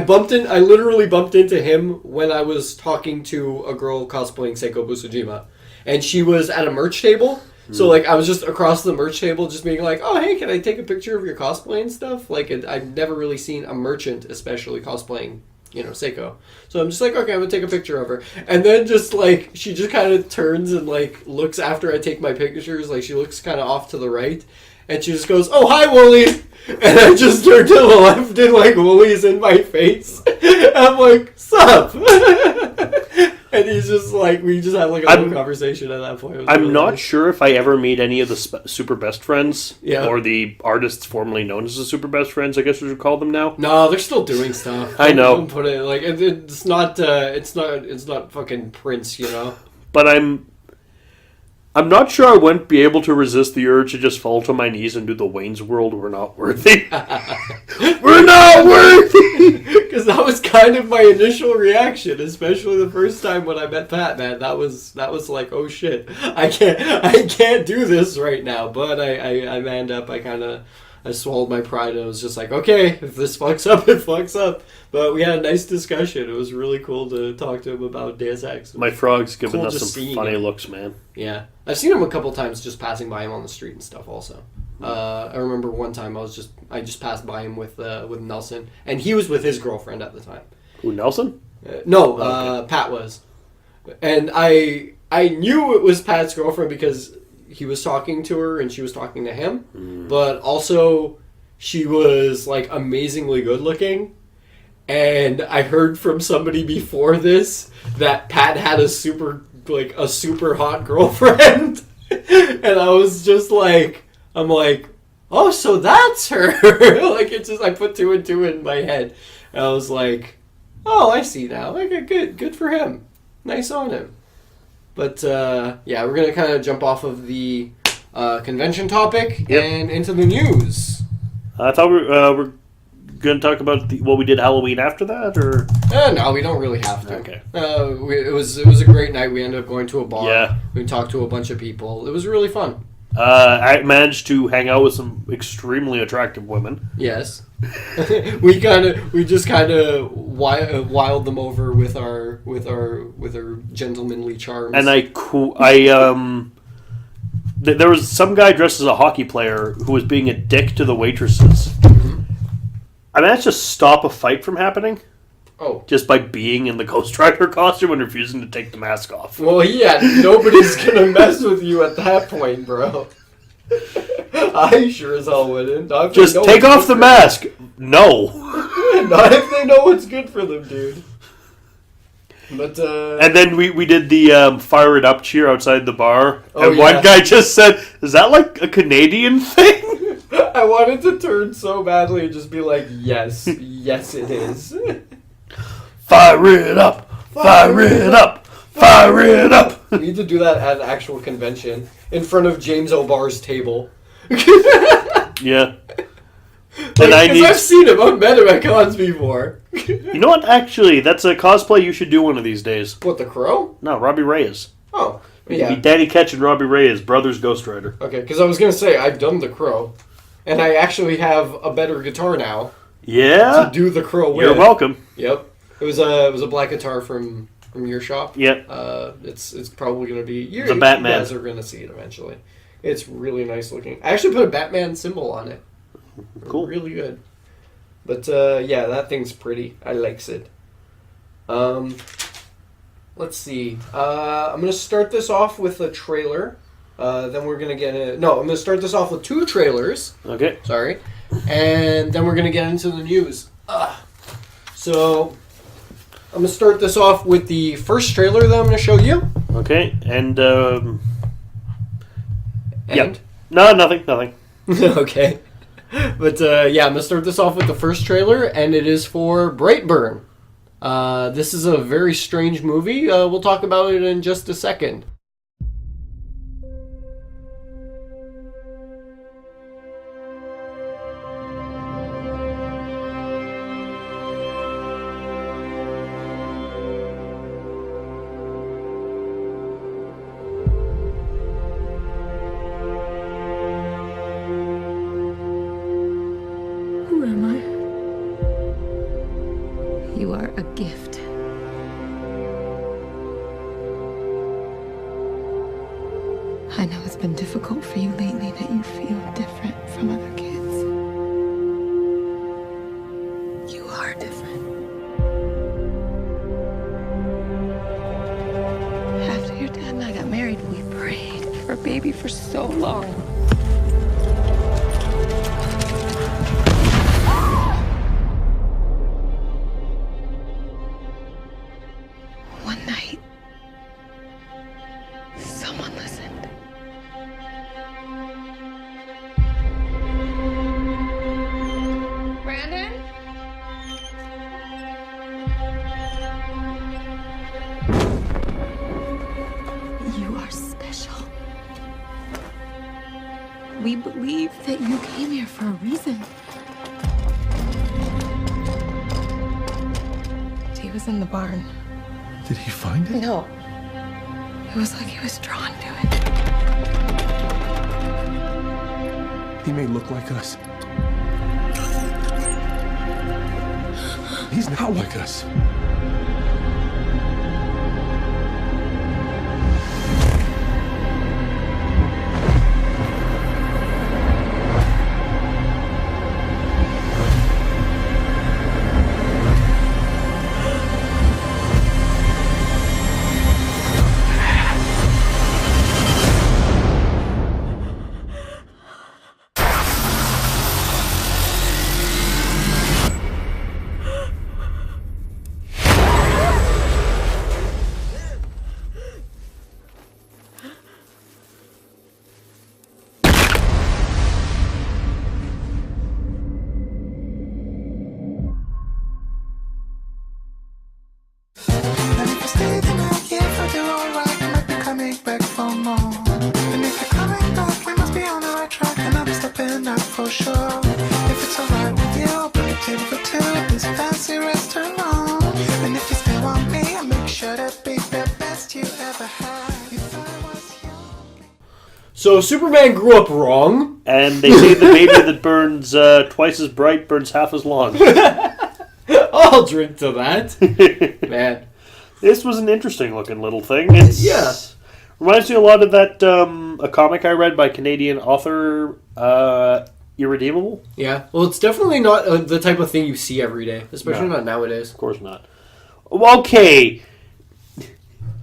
literally bumped into him when I was talking to a girl cosplaying Seiko Busujima. And she was at a merch table. So, like, I was just across the merch table just being like, oh, hey, can I take a picture of your cosplay and stuff? Like, I've never really seen a merchant especially cosplaying, Seiko. So I'm just like, okay, I'm going to take a picture of her. And then just, like, she just kind of turns and, like, looks after I take my pictures. Like, she looks kind of off to the right. And she just goes, oh, hi, Wooly. And I just turned to the left and, like, Wooly's in my face. I'm like, sup? And he's just like, we just had, like, a little conversation at that point. I'm really not nice. sure if I ever meet any of the super best friends, Yeah. or the artists formerly known as the super best friends, I guess we should call them now. No, they're still doing stuff. I know. Don't put it, like, it's not fucking Prince, But I'm not sure I wouldn't be able to resist the urge to just fall to my knees and do the Wayne's World, we're not worthy. We're not worthy! Because that was kind of my initial reaction, especially the first time when I met Pat, man. That was like, oh shit, I can't do this right now. But I manned up. I swallowed my pride and I was just like, okay, if this fucks up, it fucks up. But we had a nice discussion. It was really cool to talk to him about Deus Ex. My frog's giving Cool us just some seeing funny him. looks, man. Yeah, I've seen him a couple times just passing by him on the street and stuff. Also, I remember one time I just passed by him with Nelson, and he was with his girlfriend at the time. Who, Nelson? No, Okay. Pat was, and I knew it was Pat's girlfriend because he was talking to her and she was talking to him, but also she was like amazingly good looking. And I heard from somebody before this that Pat had a super hot girlfriend. And I was just like, I'm like, oh, so that's her. Like, it's just, I put two and two in my head. And I was like, oh, I see now. Like, good for him. Nice on him. But, yeah, we're going to kind of jump off of the convention topic and into the news. I thought we're going to talk about what we did Halloween after that, or? No, we don't really have to. Okay. It was a great night. We ended up going to a bar. Yeah. We talked to a bunch of people. It was really fun. I managed to hang out with some extremely attractive women. Yes. we just kind of wiled them over with our gentlemanly charms. And there was some guy dressed as a hockey player who was being a dick to the waitresses. I managed to stop a fight from happening. Oh. Just by being in the Ghost Rider costume and refusing to take the mask off. Well, yeah, nobody's gonna mess with you at that point, bro. I sure as hell wouldn't. Just take off the mask. No. Not if they know what's good for them, dude. But and then we did the fire it up cheer outside the bar, Oh, and yeah. one guy just said, "Is that like a Canadian thing?" I wanted to turn so badly and just be like, yes, yes it is. Fire it up! Fire it up! Fire it up! We need to do that at an actual convention in front of James O'Barr's table. Yeah. Like, I 'cause need- I've seen him. I've met him at cons before. You know what? Actually, that's a cosplay you should do one of these days. What, the Crow? No, Robbie Reyes. Oh, Be yeah. Danny Ketch and Robbie Reyes, brothers Ghost Rider. Okay, because I was going to say, I've done the Crow. And I actually have a better guitar now to Yeah? do the Crow with. You're welcome. Yep. It was a black guitar from your shop. Yep. It's probably going to be... The Batman. You guys are going to see it eventually. It's really nice looking. I actually put a Batman symbol on it. Cool. Really good. But, yeah, that thing's pretty. I likes it. Let's see. I'm going to start this off with a trailer. Then we're going to get I'm going to start this off with 2 trailers. Okay. Sorry. And then we're going to get into the news. So, I'm going to start this off with the first trailer that I'm going to show you. Okay, and... And? Yep. No, nothing. Okay. But, yeah, I'm going to start this off with the first trailer, and it is for Brightburn. This is a very strange movie. We'll talk about it in just a second. Who am I? You are a gift. I know it's been difficult for you lately that you feel different from other kids. You are different. After your dad and I got married, we prayed for a baby for so long. One night, someone listened. Brandon? You are special. We believe that you came here for a reason. He was in the barn. Did he find it? No. It was like he was drawn to it. He may look like us. He's not like us. And if you stay the night, yeah, if I do alright, I might be coming back for more. And if you're coming back, we must be on the right track, and I'll be stepping up for sure. If it's alright with you, I'll bring a table for 2 at this fancy restaurant. And if you still want me, I'll make sure to be the best you ever had. You thought I was young. So, Superman grew up wrong. And they say the baby that burns twice as bright burns half as long. I'll drink to that. Man. This was an interesting looking little thing. It's, Yeah. Reminds me a lot of that, a comic I read by Canadian author, Irredeemable. Yeah. Well, it's definitely not the type of thing you see every day, especially No. not nowadays. Of course not. Okay.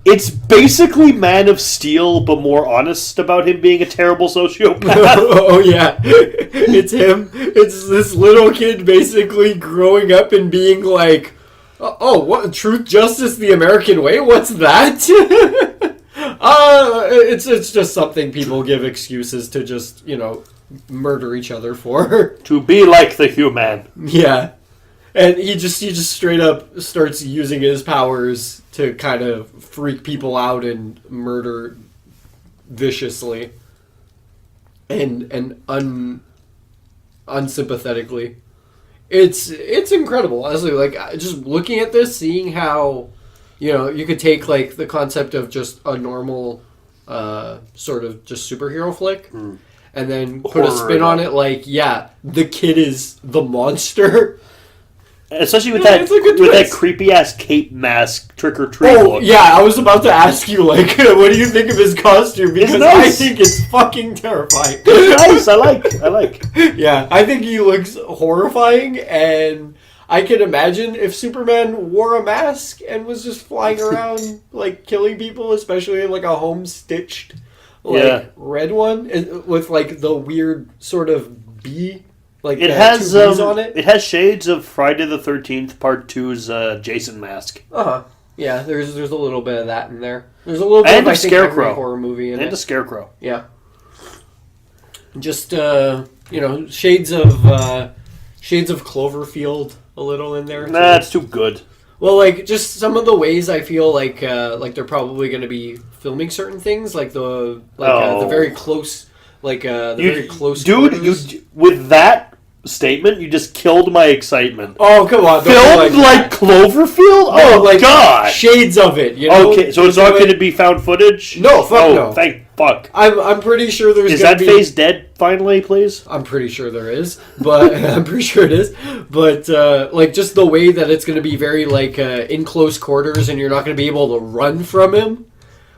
It's basically Man of Steel, but more honest about him being a terrible sociopath. Oh, yeah. It's him. It's this little kid basically growing up and being like, oh, what? Truth, justice, the American way? What's that? It's just something people give excuses to just, murder each other for. To be like the human. Yeah. And he just straight up starts using his powers to kind of freak people out and murder viciously and unsympathetically. It's incredible. Honestly, like just looking at this, seeing how you could take like the concept of just a normal sort of just superhero flick and then put a spin on it like, yeah, the kid is the monster. Especially with it's a good that twist. creepy ass cape mask trick or treat Oh look. yeah, I was about to ask you what do you think of his costume? Because nice. I think it's fucking terrifying. Nice, I like. Yeah, I think he looks horrifying, and I can imagine if Superman wore a mask and was just flying around like killing people, especially in like a home-stitched red one with like the weird sort of bee. Like It has on it. It has shades of Friday the 13th Part 2's Jason mask. Yeah, there's a little bit of that in there. There's a little bit And of a Scarecrow. every horror movie in it. And a Scarecrow. Yeah. Just shades of Cloverfield a little in there. Nah, it's too good. Well, like just some of the ways I feel like they're probably going to be filming certain things, like the very close, very close. Dude, quarters. with that statement, you just killed my excitement. Oh come on! Filmed like Cloverfield? No, Oh god! Shades of it. You know? Okay, so it's not going to be found footage? No, fuck no. Thank fuck. I'm pretty sure there's. Is gonna that be... phase dead finally, please? I'm pretty sure there is, but I'm pretty sure it is. But just the way that it's going to be very in close quarters, and you're not going to be able to run from him.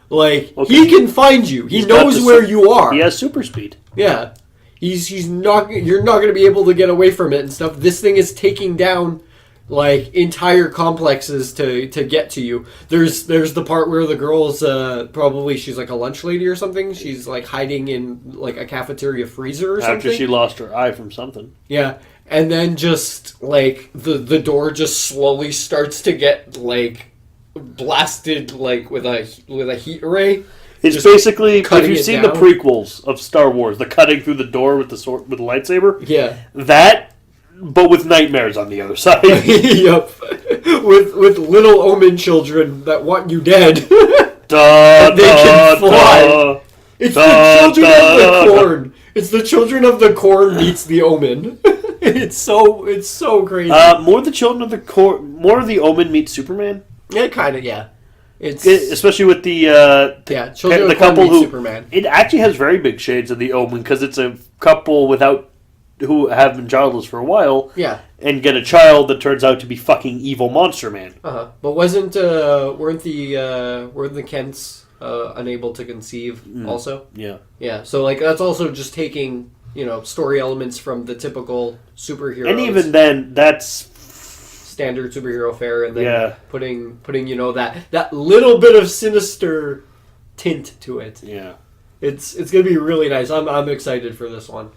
Like he can find you. He knows where you are. He has super speed. Yeah, he's not. You're not going to be able to get away from it and stuff. This thing is taking down entire complexes to get to you. There's the part where the girl's probably she's like a lunch lady or something. She's hiding in a cafeteria freezer or something. After she lost her eye from something. Yeah, and then just the door just slowly starts to get blasted with a heat ray. It's just basically, if cutting you've it seen down. the prequels of Star Wars, the cutting through the door with the sword with the lightsaber. Yeah. That, but with nightmares on the other side. Yep. With little omen children that want you dead. They can fly. It's the children of the corn. It's the children of the corn meets the omen. It's so crazy. More the children of the corn. More of the Omen meets Superman. Yeah, kind of. Yeah. Especially with the children the of couple corn meet who Superman. It actually has very big shades of the Omen because it's a couple who have been childless for a while. Yeah. And get a child that turns out to be fucking evil Monster Man. But weren't the Kents unable to conceive also? Yeah. Yeah. So that's also just taking story elements from the typical superhero. And even then, that's standard superhero fare, and then putting that little bit of sinister tint to it. Yeah. It's gonna be really nice. I'm excited for this one.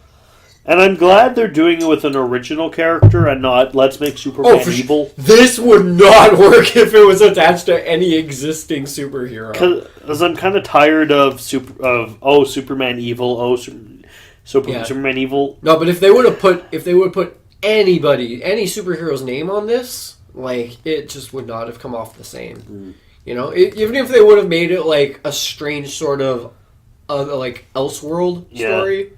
And I'm glad they're doing it with an original character and not let's make Superman evil. This would not work if it was attached to any existing superhero. Because I'm kind of tired of Superman evil. Superman evil. No, but if they would put any superhero's name on this, it just would not have come off the same. Even if they would have made it a strange sort of Elseworld story.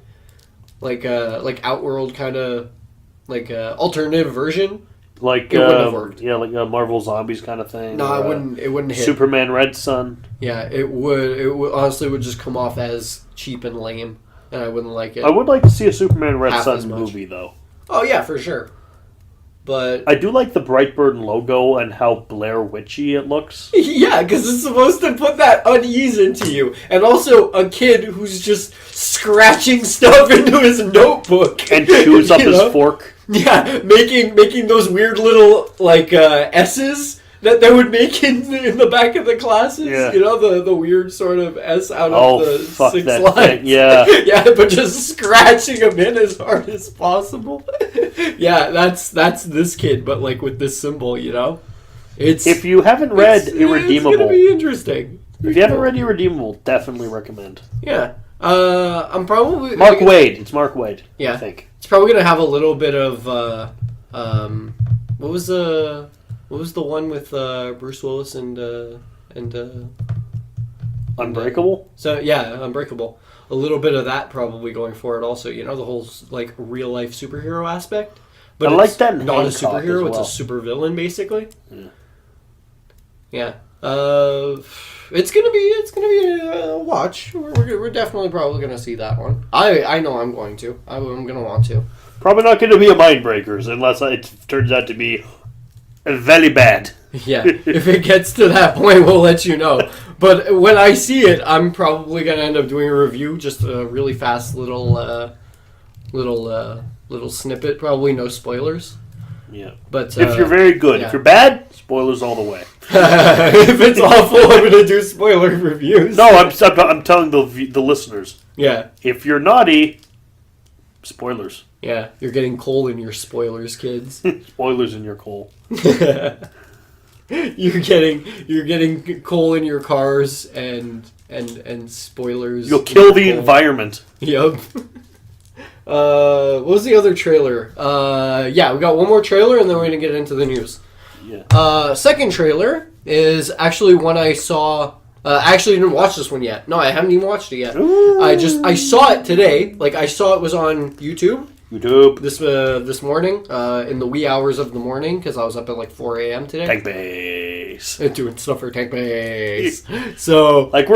Outworld kind of alternative version. It wouldn't have worked. Yeah, a Marvel Zombies kind of thing. No, it wouldn't hit. Superman Red Sun. Yeah, it would honestly would just come off as cheap and lame, and I wouldn't like it. I would like to see a Superman Red Half as Sun much. movie though. Oh yeah, for sure. But I do like the Brightburn logo and how Blair Witchy it looks. Yeah, because it's supposed to put that unease into you. And also a kid who's just scratching stuff into his notebook. And chews up his fork. Yeah, making those weird little, S's that they would make in the back of the classes. Yeah. The weird sort of S out of the fuck 6 that lines. thing. Yeah. Yeah, but just scratching them in as hard as possible. Yeah, that's this kid, but with this symbol, If you haven't read Irredeemable, it's gonna be interesting. If you haven't read Irredeemable, definitely recommend. Yeah, I'm probably Mark Waid. It's Mark Waid. Yeah, I think it's probably gonna have a little bit of what was the one with Bruce Willis and Unbreakable. So yeah, Unbreakable. A little bit of that probably going forward. Also, the whole real life superhero aspect. But I like that in not a Hancock superhero; as well. it's a supervillain, basically. Yeah. It's gonna be a watch. We're definitely probably gonna see that one. I know I'm going to. I'm gonna want to. Probably not going to be a Mindbreakers unless it turns out to be very bad. Yeah, if it gets to that point, we'll let you know. But when I see it, I'm probably gonna end up doing a review, just a really fast little snippet. Probably no spoilers. Yeah. But If you're very good. yeah. If you're bad, spoilers all the way. If it's awful, I'm gonna do spoiler reviews. No, I'm telling the listeners. Yeah, If you're naughty, spoilers. yeah, you're getting coal in your spoilers, kids. Spoilers in your coal. You're getting coal in your cars and spoilers. You'll kill in the coal. environment. Yep. What was the other trailer? Yeah, we got one more trailer and then we're gonna get into the news. Yeah. Second trailer is actually one I saw. I actually didn't watch this one yet. No, I haven't even watched it yet. Ooh. I saw it today. Like I saw it was on YouTube. YouTube. This morning, in the wee hours of the morning, because I was up at like 4 a.m. today. Tank base. Doing stuff for Tank Base. So, Like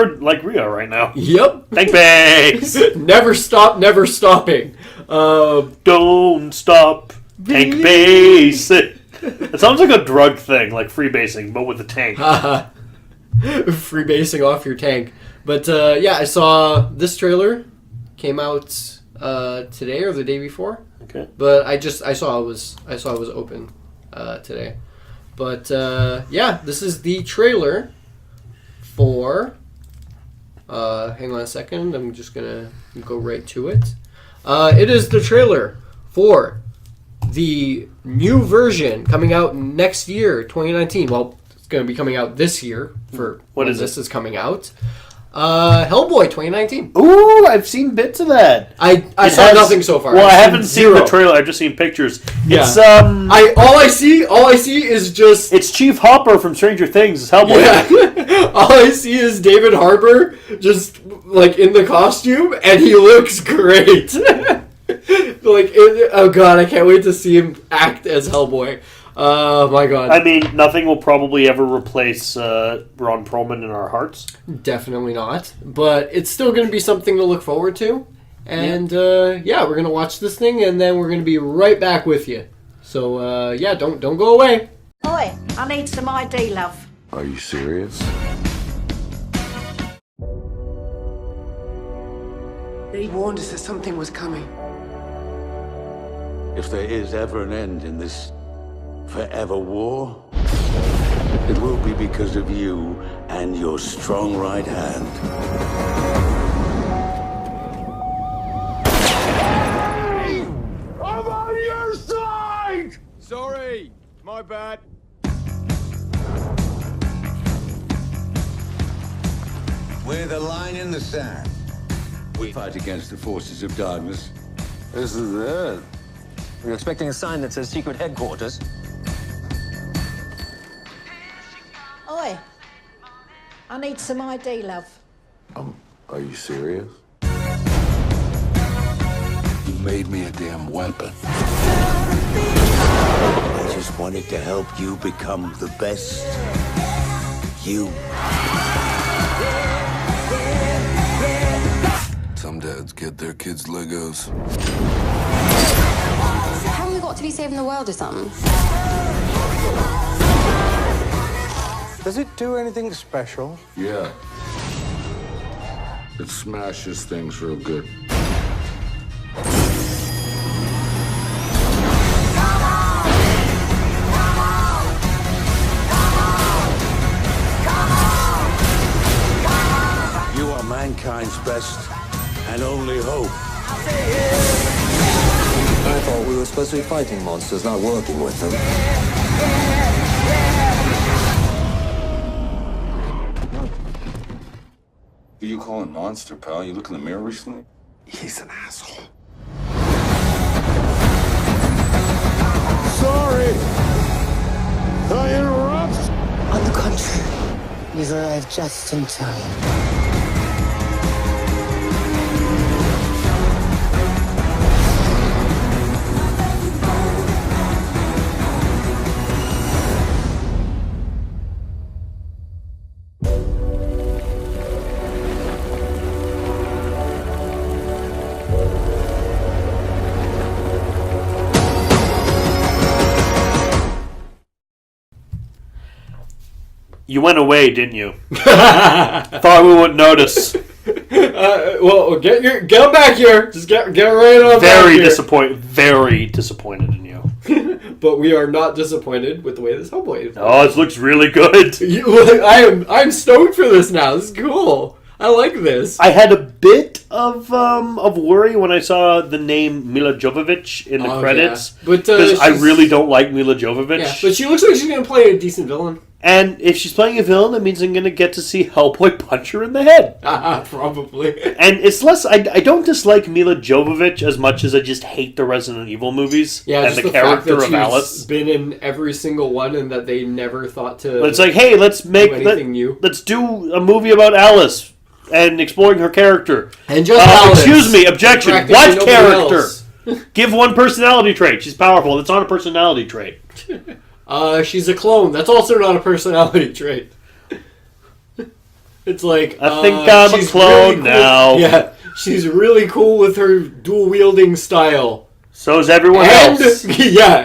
we are right now. yep. Tank base. Never stop, never stopping. Don't stop. Tank base. It sounds like a drug thing, like freebasing, but with a tank. Freebasing off your tank. But yeah, I saw this trailer. Came out today or the day before. Okay. But I saw it was open today. But yeah, this is the trailer for hang on a second, I'm just gonna go right to it. It is the trailer for the new version coming out next year, 2019. Well, it's gonna be coming out this year for What when is this it? is coming out. Hellboy 2019. Ooh, I've seen bits of that. I It saw has- nothing so far. Well, I I've haven't seen zero. the trailer. I've just seen pictures. Yeah. It's all I see is just it's Chief Hopper from Stranger Things. It's Hellboy. yeah. All I see is David Harbour just like in the costume, and he looks great. Oh god, I can't wait to see him act as Hellboy. Oh my god. I mean, nothing will probably ever replace Ron Perlman in our hearts. Definitely not. But it's still going to be something to look forward to. And yeah, we're going to watch this thing and then we're going to be right back with you. So yeah, don't go away. Oi, I need some ID, love. Are you serious? He warned us that something was coming. If there is ever an end in this forever war, it will be because of you and your strong right hand. I'm on your side! Sorry, my bad. We're the line in the sand. We fight against the forces of darkness. This is it. We're expecting a sign that says secret headquarters. Oi, I need some ID, love. Are you serious? You made me a damn weapon. I just wanted to help you become the best you. Some dads get their kids Legos. Haven't we got to be saving the world or something? Does it do anything special? Yeah. It smashes things real good. You are mankind's best and only hope. I thought we were supposed to be fighting monsters, not working with them. Who you calling monster, pal? You look in the mirror recently? He's an asshole. Sorry! I interrupt! On the contrary, you've arrived just in time. You went away, didn't you? Thought we wouldn't notice. Well, get him back here. Just get right on back here. Very disappointed in you. But we are not disappointed with the way this Hellboy is. Oh, this looks really good. I'm stoked for this now. This is cool. I like this. I had a bit of worry when I saw the name Mila Jovovich in the credits. Yeah. Because I really don't like Mila Jovovich. Yeah, but she looks like she's going to play a decent villain. And if she's playing a villain, that means I'm going to get to see Hellboy punch her in the head. Probably. And it's less... I don't dislike Mila Jovovich as much as I just hate the Resident Evil movies. Yeah, and just the fact character that of Alice. Been in every single one and that they never thought to... But it's like, hey, let's new. Let's do a movie about Alice and exploring her character. And just Alice. Excuse me, objection. What character? Give one personality trait. She's powerful. That's not a personality trait. She's a clone. That's also not a personality trait. It's like I think I'm a clone really now. Cool. Yeah, she's really cool with her dual wielding style. So is everyone else. Yeah,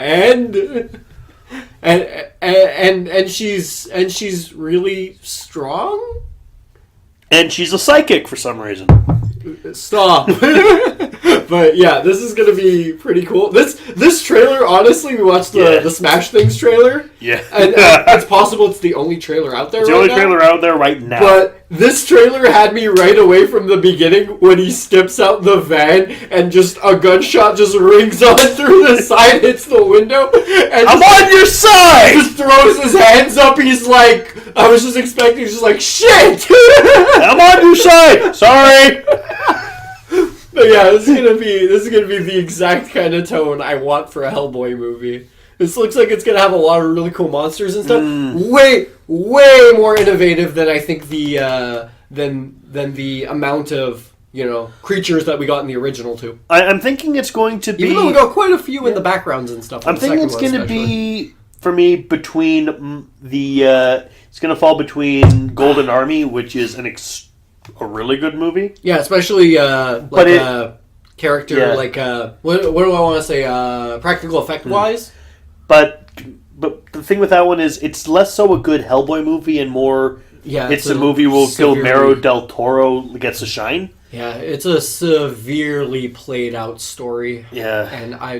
and she's really strong. And she's a psychic for some reason. Stop. But yeah, this is gonna be pretty cool. This trailer, honestly, we watched the Smash Things trailer. Yeah. And it's possible it's the only trailer out there It's the only trailer out there right now. But this trailer had me right away from the beginning when he steps out the van and just a gunshot just rings on through the side, hits the window. And I'm on your side! Just throws his hands up. He's like, I was just expecting, he's just like, shit! I'm on your side! Sorry! But yeah, this is gonna be the exact kind of tone I want for a Hellboy movie. This looks like it's gonna have a lot of really cool monsters and stuff. Way more innovative than I think the than the amount of creatures that we got in the original two. I'm thinking it's going to be. Even though we got quite a few in the backgrounds and stuff. I'm thinking it's going to be for me between the. It's going to fall between Golden Army, which is a really good movie. Yeah, especially character like what do I want to say? Practical effect wise. But the thing with that one is it's less so a good Hellboy movie and more it's a movie where Guillermo del Toro gets a shine. Yeah, it's a severely played out story. Yeah. And I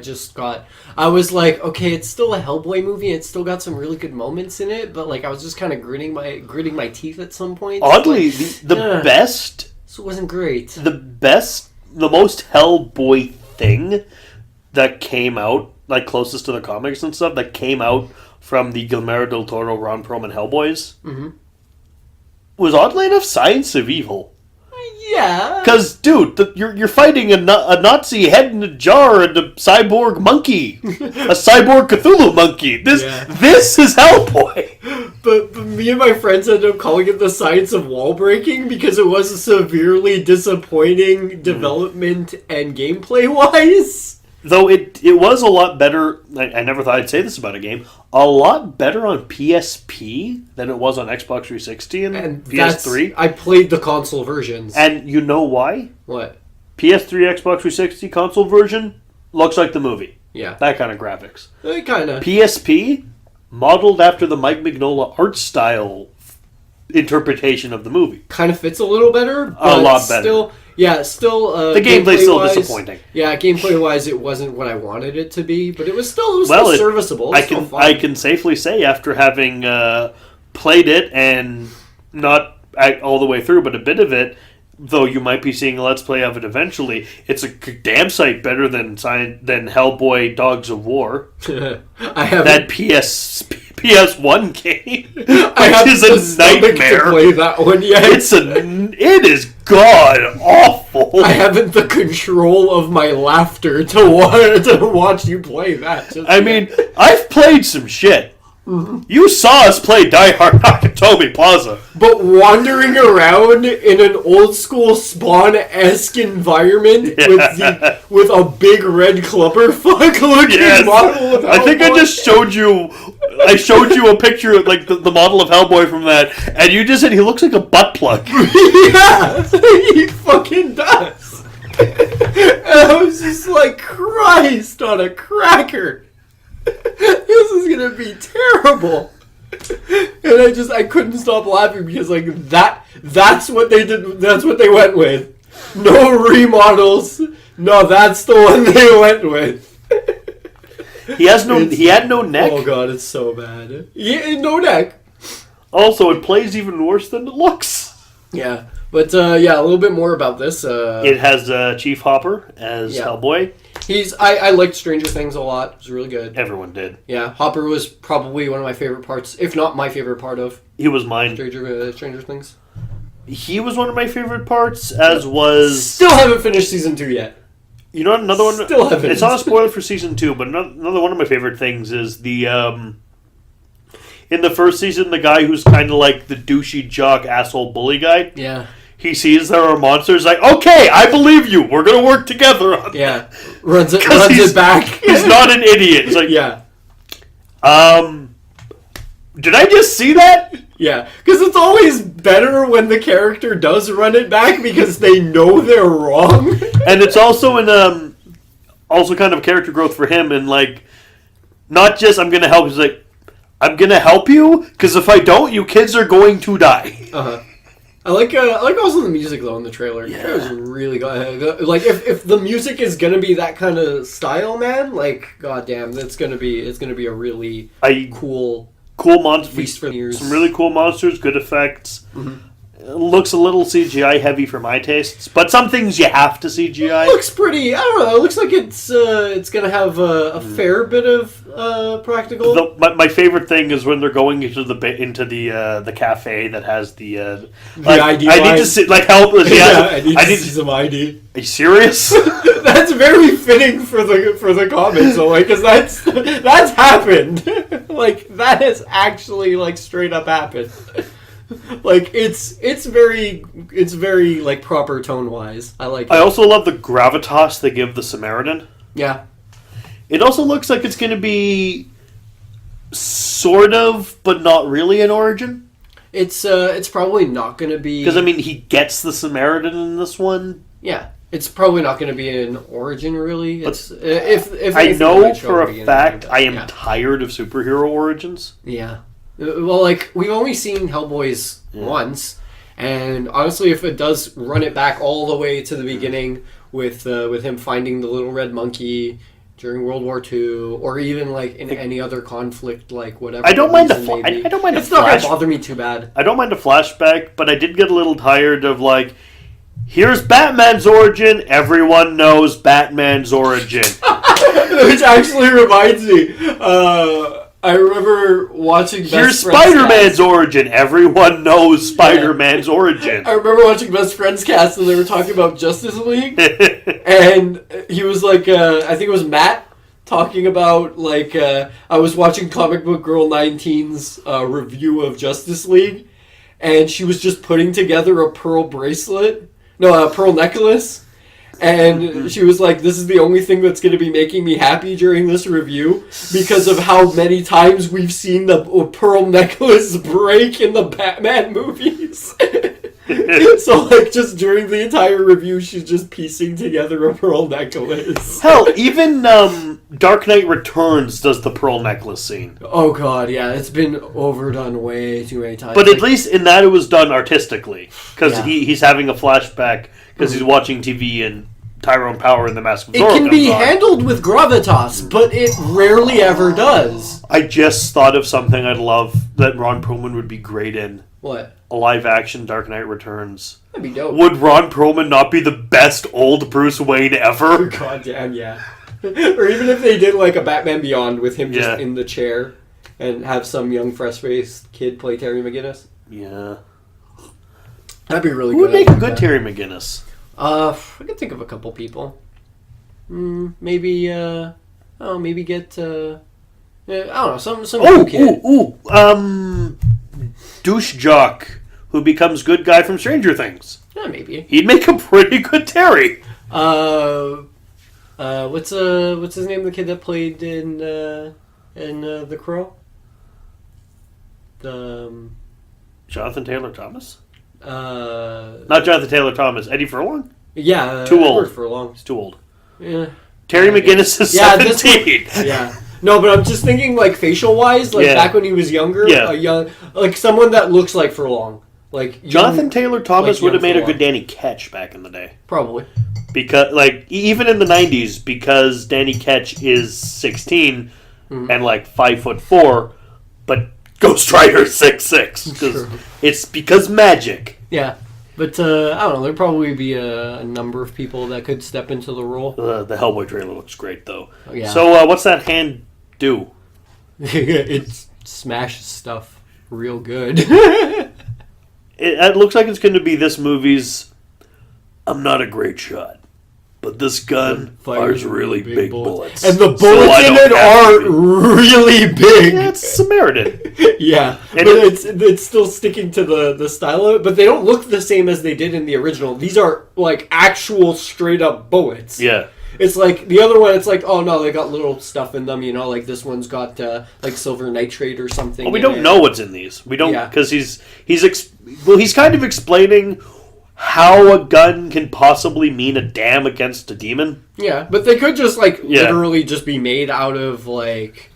was like, okay, it's still a Hellboy movie, and it's still got some really good moments in it, but like I was just kind of gritting my teeth at some point. Oddly, the best... This wasn't great. The most Hellboy thing that came out, like closest to the comics and stuff, that came out from the Guillermo del Toro, Ron Perlman Hellboys, was oddly enough Science of Evil. Yeah. Because, dude, you're fighting a Nazi head in a jar and a cyborg monkey. A cyborg Cthulhu monkey. This is Hellboy. But me and my friends ended up calling it the science of wall breaking because it was a severely disappointing development and gameplay-wise. Though it was a lot better, I never thought I'd say this about a game, a lot better on PSP than it was on Xbox 360 and PS3. I played the console versions. And you know why? What? PS3, Xbox 360 console version looks like the movie. Yeah. That kind of graphics. Kind of. PSP, modeled after the Mike Mignola art style interpretation of the movie. Kind of fits a little better. But a lot better. Still, the gameplay's still disappointing. Yeah, gameplay-wise, it wasn't what I wanted it to be, but it was still serviceable. I can safely say, after having played it and not all the way through, but a bit of it, though you might be seeing a Let's Play of it eventually, it's a damn sight better than Hellboy Dogs of War. That PS1 game, which is a nightmare. To play that one yet. It is god awful. I haven't the control of my laughter to watch you play that. mean, I've played some shit. Mm-hmm. You saw us play Die Hard Nakatomi Plaza. But wandering around in an old school Spawn-esque environment with a big red clubberfuck looking model of Hellboy. I think I just showed you a picture of like the model of Hellboy from that, and you just said he looks like a butt plug. Yeah, he fucking does. And I was just like, Christ on a cracker. This is gonna be terrible. And I couldn't stop laughing because like that's what they did. That's what they went with. No remodels. No, that's the one they went with. He had no neck. Oh god, it's so bad. Yeah, no neck. Also, it plays even worse than it looks. Yeah, but a little bit more about this. It has Chief Hopper as Hellboy. I liked Stranger Things a lot. It was really good. Everyone did. Yeah, Hopper was probably one of my favorite parts, if not my favorite part of. He was mine. Stranger Things. He was one of my favorite parts, as was... Still haven't finished season 2 yet. You know, another one... Still haven't. It's not a spoiler for season 2, but another one of my favorite things is the... in the first season, the guy who's kind of like the douchey jock asshole bully guy. Yeah. He sees there are monsters, like, okay, I believe you. We're going to work together on that. Runs it back. He's not an idiot. It's like, did I just see that? Yeah, because it's always better when the character does run it back because they know they're wrong. And it's also also kind of character growth for him, and like, not just I'm going to help. He's like, I'm going to help you because if I don't, you kids are going to die. I like also the music though in the trailer. Yeah, it was really good. Like if the music is gonna be that kind of style, man, like goddamn, it's gonna be a really cool monster feast for the ears. Some really cool monsters, good effects. Mm-hmm. It looks a little CGI heavy for my tastes, but some things you have to CGI. It looks pretty. I don't know. It looks like it's gonna have a fair bit of practical. My favorite thing is when they're going into the cafe that has the ID. I need to see help. I need to see some ID. Are you serious? That's very fitting for the comics, though, because that's happened. Like that has actually like straight up happened. Like it's very like proper tone wise. I like it. I also love the gravitas they give the Samaritan. Yeah. It also looks like it's going to be sort of, but not really an origin. It's probably not going to be because I mean he gets the Samaritan in this one. Yeah. It's probably not going to be an origin, really. It's if I know for a fact I am tired of superhero origins. Yeah. Well, like, we've only seen Hellboys once, and honestly, if it does run it back all the way to the beginning with him finding the little red monkey during World War II, or even, like, in any other conflict, like, whatever. I don't mind I don't mind a It's not going to bother me too bad. I don't mind a flashback, but I did get a little tired of, like, here's Batman's origin, everyone knows Batman's origin. Which actually reminds me, I remember watching Here's Spider-Man's origin. Everyone knows Spider-Man's origin. I remember watching Best Friends cast and they were talking about Justice League. And he was like, I think it was Matt talking about, like, I was watching Comic Book Girl 19's review of Justice League. And she was just putting together a pearl necklace. And she was like, this is the only thing that's going to be making me happy during this review because of how many times we've seen the pearl necklace break in the Batman movies. So, like, just during the entire review, she's just piecing together a pearl necklace. Hell, even Dark Knight Returns does the pearl necklace scene. Oh, God, yeah. It's been overdone way too many times. But at least in that it was done artistically. Because he's having a flashback because he's watching TV and Tyrone Power in the Mask of Zorro. It can be handled with gravitas, but it rarely ever does. I just thought of something I'd love that Ron Perlman would be great in. What? A live-action Dark Knight Returns. That'd be dope. Would Ron Perlman not be the best old Bruce Wayne ever? God damn, yeah. Or even if they did like a Batman Beyond with him just in the chair and have some young, fresh-faced kid play Terry McGinnis. Yeah. That'd be really Who good. Who would make a good Terry McGinnis? I could think of a couple people. Maybe get I don't know, some cool kid. Douche jock who becomes good guy from Stranger Things. Yeah, maybe. He'd make a pretty good Terry. What's his name? The kid that played in The Crow. Jonathan Taylor Thomas. Not Jonathan Taylor Thomas. Eddie Furlong. Yeah, too old. Furlong. He's too old. Yeah. Terry McGinnis is 17. No, but I'm just thinking like facial wise, like back when he was younger, like someone that looks like Furlong. Like Jonathan Taylor Thomas would have made a good Danny Ketch back in the day. Probably. Because like even in the 90s, because Danny Ketch is 16 and like 5'4", but Ghost Rider 6'6". It's because magic. Yeah. But I don't know. There'd probably be a number of people that could step into the role. The Hellboy trailer looks great, though. Oh, yeah. So, what's that hand do? It smashes stuff real good. It looks like it's going to be this movie's. I'm not a great shot, but this gun fires really big bullets, and the bullets in it are really big. Yeah, it's Samaritan. Yeah, and but it's still sticking to the style of it, but they don't look the same as they did in the original. These are like actual straight up bullets. Yeah. It's like the other one. It's like, oh no, they got little stuff in them. You know, like this one's got like silver nitrate or something. Well, we don't know what's in these. We don't because he's kind of explaining how a gun can possibly mean a damn against a demon. Yeah, but they could just literally just be made out of like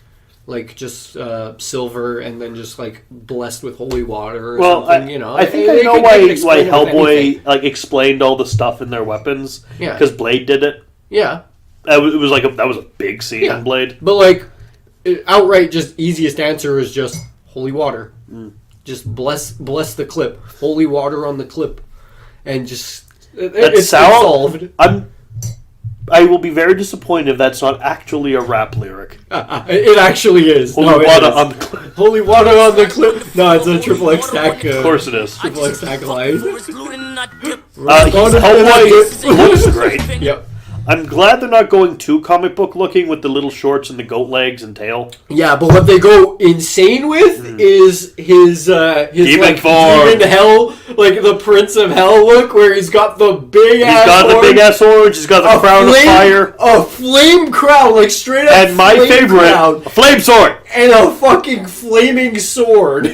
just silver and then just like blessed with holy water or something, you know. I think I know why Hellboy like explained all the stuff in their weapons. Yeah. Because Blade did it. Yeah. It was like that was a big scene in Blade. But like outright just easiest answer is just holy water. Just bless the clip. Holy water on the clip. And just it's solved. I will be very disappointed if that's not actually a rap lyric. It actually is. Holy water on the clip. Holy water on the clip. No, it's a triple X stack. Of course it is. Triple X stack line. Hellboy looks great. Yep. I'm glad they're not going too comic book looking with the little shorts and the goat legs and tail. Yeah, but what they go insane with is his demon like form. Demon Hell, like the Prince of Hell look, where he's got the big ass orange. He's got the crown of fire. A flame crown, like straight up. And my favorite, crown, a flame sword. And a fucking flaming sword.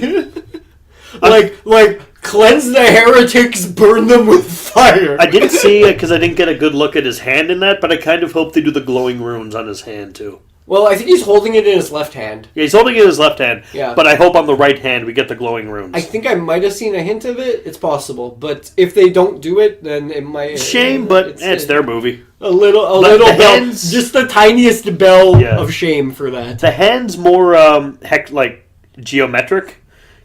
like cleanse the heretics, burn them with fire. I didn't see it because I didn't get a good look at his hand in that, but I kind of hope they do the glowing runes on his hand too. Well, I think he's holding it in his left hand. Yeah, he's holding it in his left hand. Yeah. But I hope on the right hand we get the glowing runes. I think I might have seen a hint of it. It's possible, but if they don't do it, then it might. Shame, but it's their movie. A little bell, hands, just the tiniest bell of shame for that. The hand's more like geometric.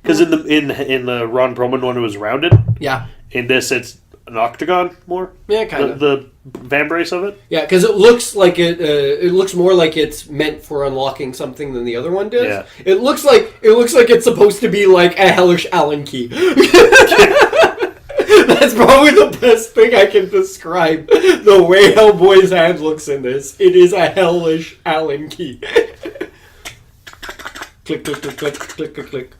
Because in the Ron Perlman one, it was rounded. Yeah. In this, it's an octagon more. Yeah, kind of. The vambrace of it. Yeah, because it looks like it looks more like it's meant for unlocking something than the other one does. Yeah. It looks like it's supposed to be like a hellish Allen key. That's probably the best thing I can describe the way Hellboy's hand looks in this. It is a hellish Allen key. Click, click, click, click, click, click, click.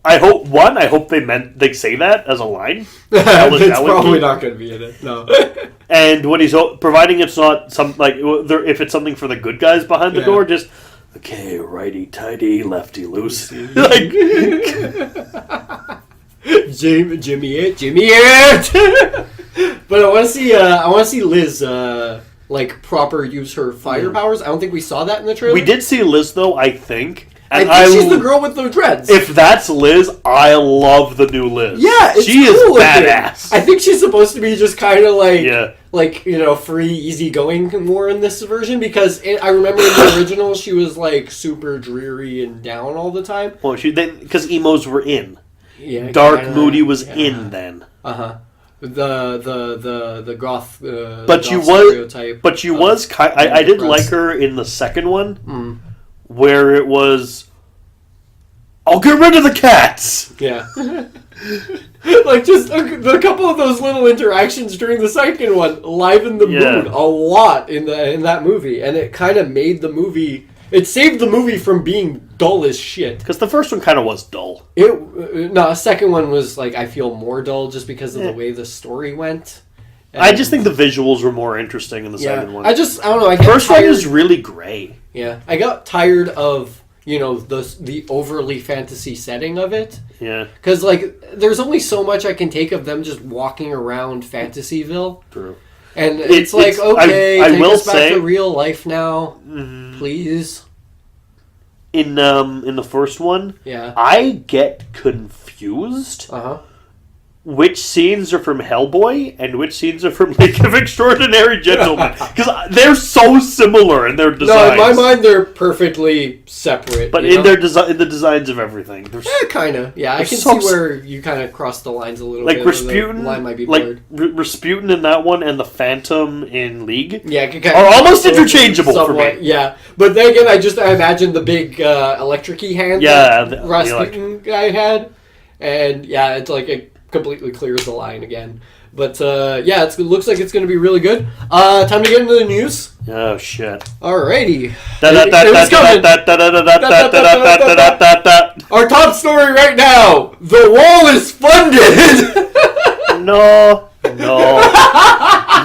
I hope they say that as a line. It's probably not going to be in it. No. And when he's providing it's not if it's something for the good guys behind the door, just okay, righty tighty, lefty loosey. Jimmy it. But I want to see Liz. Proper use her fire powers. I don't think we saw that in the trailer. We did see Liz though, I think. And I think she's the girl with the dreads. If that's Liz, I love the new Liz. Yeah, she cool is badass. I think she's supposed to be just kind of free, easygoing more in this version because I remember in the original she was like super dreary and down all the time. Well, because emos were in. Yeah, Dark Moody was in then. The goth, but you stereotype. But you was I did like her in the second one, where it was, I'll get rid of the cats. Yeah, like just a couple of those little interactions during the second one livened the mood a lot in that movie, and it kind of made the movie. It saved the movie from being dull as shit. Because the first one kind of was dull. The second one was I feel more dull just because of the way the story went. And I just think the visuals were more interesting in the second one. I don't know. First one is really gray. Yeah, I got tired of the overly fantasy setting of it. Yeah, because there's only so much I can take of them just walking around Fantasyville. True. And it's like, okay, I take will us back say, to real life now, please. In the first one, Yeah. I get confused. Which scenes are from Hellboy and which scenes are from League of Extraordinary Gentlemen? Because they're so similar in their designs. No, in my mind, they're perfectly separate. But in their in the designs of everything, kind of. Yeah, I can so see where you kind of cross the lines a little like bit. Rasputin, the line might be blurred. Rasputin in that one and the Phantom in League, are almost interchangeable for me. Yeah, but then again, I imagine the big electric-y hand that Rasputin guy had, and yeah, it's like it completely clears the line again. But yeah, it looks like it's going to be really good. Time to get into the news. Oh shit! Alrighty, our top story right now: the wall is funded. No,